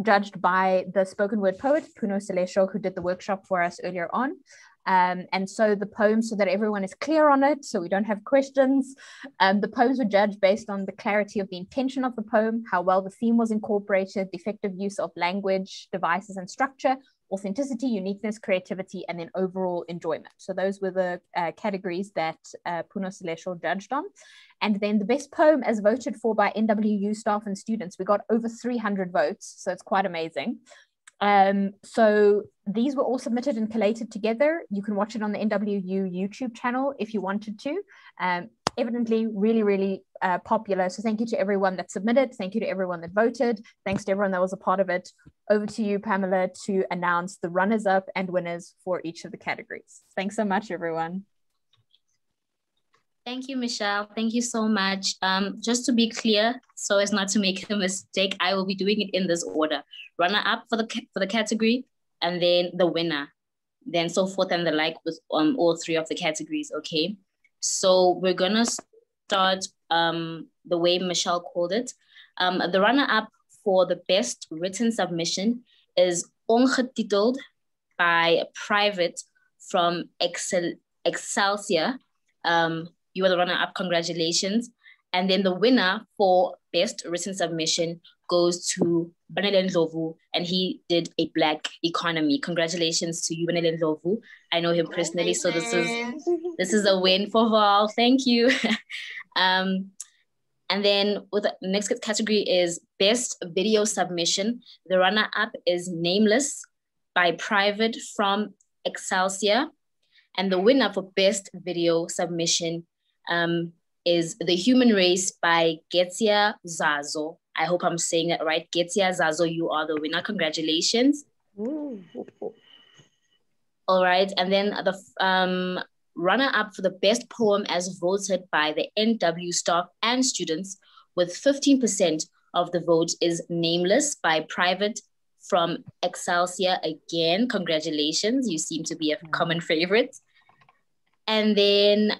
judged by the spoken word poet, Puno Selesho, who did the workshop for us earlier on. And so the poems, so that everyone is clear on it, so we don't have questions, the poems were judged based on the clarity of the intention of the poem, how well the theme was incorporated, the effective use of language, devices, and structure, authenticity, uniqueness, creativity, and then overall enjoyment. So those were the categories that Puno Selesho judged on. And then the best poem as voted for by NWU staff and students, we got over 300 votes, so it's quite amazing. So these were all submitted and collated together. You can watch it on the NWU YouTube channel if you wanted to. Evidently really, really popular. So thank you to everyone that submitted. Thank you to everyone that voted. Thanks to everyone that was a part of it. Over to you, Pamela, to announce the runners-up and winners for each of the categories. Thanks so much, everyone. Thank you, Michelle. Thank you so much. Just to be clear, so as not to make a mistake, I will be doing it in this order. Runner-up for the category, and then the winner, then so forth and the like with all 3 of the categories, okay? So we're gonna start the way Michelle called it. The runner-up for the best written submission is Ongetiteld by Private from Excelsior. You are the runner-up, congratulations. And then the winner for best written submission goes to Banele Ndlovu, and he did a Black economy. Congratulations to you, Banele Ndlovu. I know him personally, so this is a win for Val. Thank you. And then with the next category is best video submission. The runner-up is Nameless by Private from Excelsior, and the winner for best video submission is The Human Race by Getsia Zazo. I hope I'm saying that right. Getsia Zazo, you are the winner. Congratulations. All right, and then the runner-up for the best poem as voted by the NW staff and students with 15% of the vote is Nameless by Private from Excelsior. Again, congratulations. You seem to be a common favorite. And then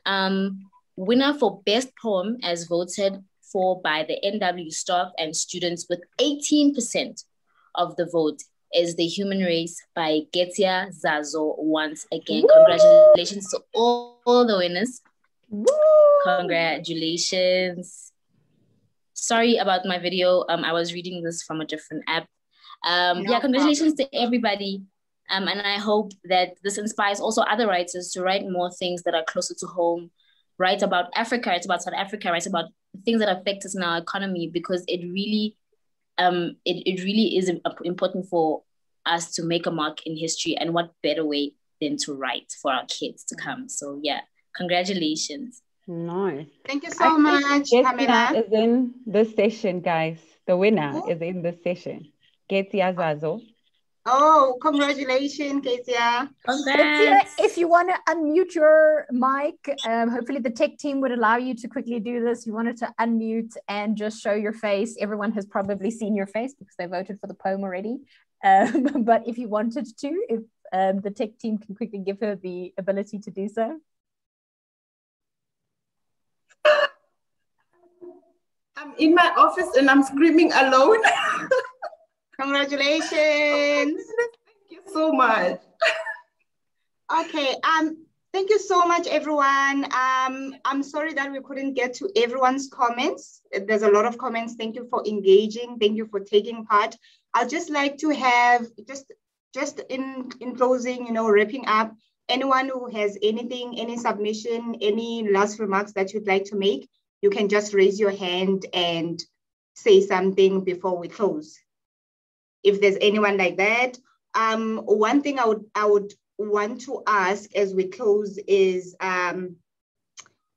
winner for best poem as voted for by the NW staff and students with 18% of the vote is The Human Race by Getsia Zazo. Once again, congratulations to all the winners. Congratulations. Sorry about my video. I was reading this from a different app. Yeah, congratulations to everybody. And I hope that this inspires also other writers to write more things that are closer to home, write about Africa, write about South Africa, write about things that affect us in our economy, because it really is important for us to make a mark in history, and what better way than to write for our kids to come. So yeah, congratulations. Nice. Thank you so much, Pamela. Is in this session, guys. The winner is in this session. Getsia Zazo. Oh, congratulations, Getsia. Congrats. If you want to unmute your mic, hopefully the tech team would allow you to quickly do this. You wanted to unmute and just show your face. Everyone has probably seen your face because they voted for the poem already. But if you wanted to, if the tech team can quickly give her the ability to do so. I'm in my office and I'm screaming alone. Congratulations. Thank you so much. Okay. Thank you so much, everyone. I'm sorry that we couldn't get to everyone's comments. There's a lot of comments. Thank you for engaging. Thank you for taking part. I'd just like to have just in closing, wrapping up, anyone who has anything, any submission, any last remarks that you'd like to make, you can just raise your hand and say something before we close. If there's anyone like that. One thing I would want to ask as we close is there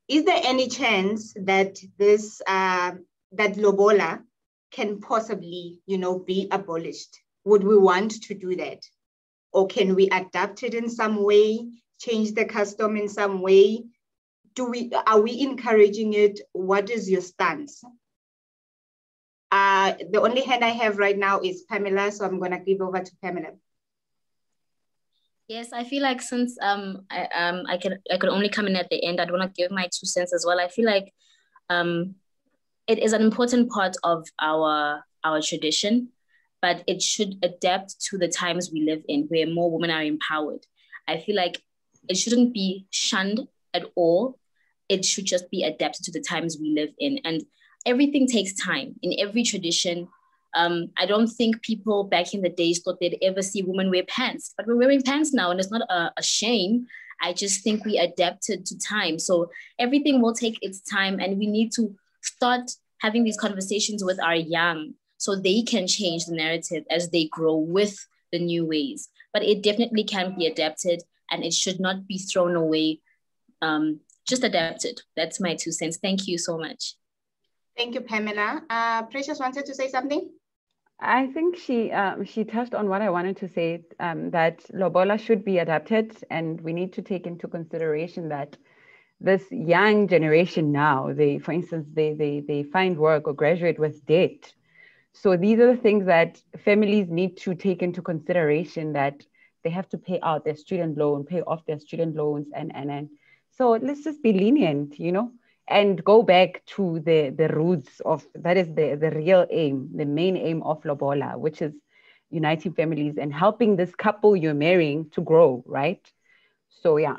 any chance that this that lobola can possibly, be abolished? Would we want to do that? Or can we adapt it in some way, change the custom in some way? Are we encouraging it? What is your stance? The only hand I have right now is Pamela, so I'm gonna give over to Pamela. Yes, I feel like since I could only come in at the end, I'd want to give my 2 cents as well. I feel like it is an important part of our tradition, but it should adapt to the times we live in, where more women are empowered. I feel like it shouldn't be shunned at all. It should just be adapted to the times we live in. And everything takes time in every tradition. I don't think people back in the days thought they'd ever see women wear pants, but we're wearing pants now, and it's not a shame. I just think we adapted to time. So everything will take its time, and we need to start having these conversations with our young so they can change the narrative as they grow with the new ways. But it definitely can be adapted, and it should not be thrown away. Just adapted. That's my 2 cents. Thank you so much. Thank you, Pamela. Precious wanted to say something? I think she touched on what I wanted to say, that lobola should be adapted, and we need to take into consideration that this young generation now, for instance, they find work or graduate with debt. So these are the things that families need to take into consideration, that they have to pay out their student loan, pay off their student loans, and so let's just be lenient, and go back to the roots of, that is the real aim, the main aim of lobola, which is uniting families and helping this couple you're marrying to grow, right? So yeah.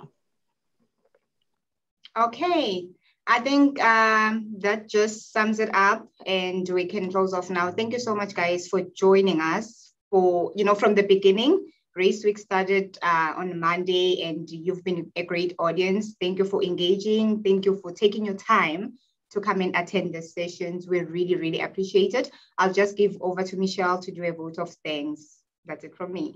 Okay, I think that just sums it up, and we can close off now. Thank you so much, guys, for joining us for, from the beginning. Race Week started on Monday, and you've been a great audience. Thank you for engaging. Thank you for taking your time to come and attend the sessions. We really, really appreciate it. I'll just give over to Michelle to do a vote of thanks. That's it from me.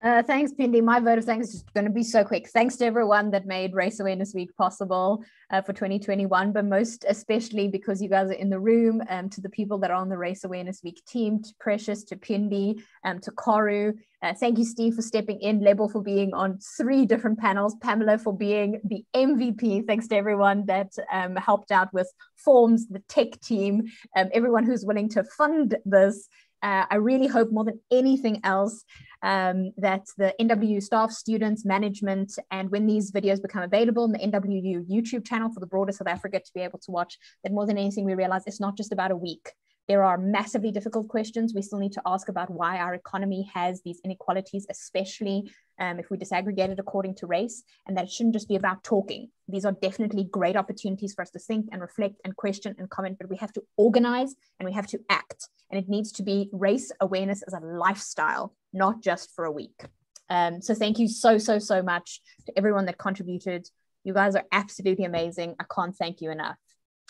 Thanks, Phindile. My vote of thanks is going to be so quick. Thanks to everyone that made Race Awareness Week possible for 2021, but most especially because you guys are in the room, to the people that are on the Race Awareness Week team, to Precious, to Phindile, to Koru. Thank you, Steve, for stepping in, Lebo for being on 3 different panels, Pamela for being the MVP. Thanks to everyone that helped out with forms, the tech team, everyone who's willing to fund this. I really hope more than anything else that the NWU staff, students, management, and when these videos become available on the NWU YouTube channel for the broader South Africa to be able to watch, that more than anything we realize it's not just about a week. There are massively difficult questions we still need to ask about why our economy has these inequalities, especially if we disaggregate it according to race, and that it shouldn't just be about talking. These are definitely great opportunities for us to think and reflect and question and comment, but we have to organize and we have to act. And it needs to be race awareness as a lifestyle, not just for a week. So thank you so much to everyone that contributed. You guys are absolutely amazing. I can't thank you enough.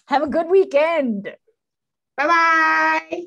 Have a good weekend. Bye-bye.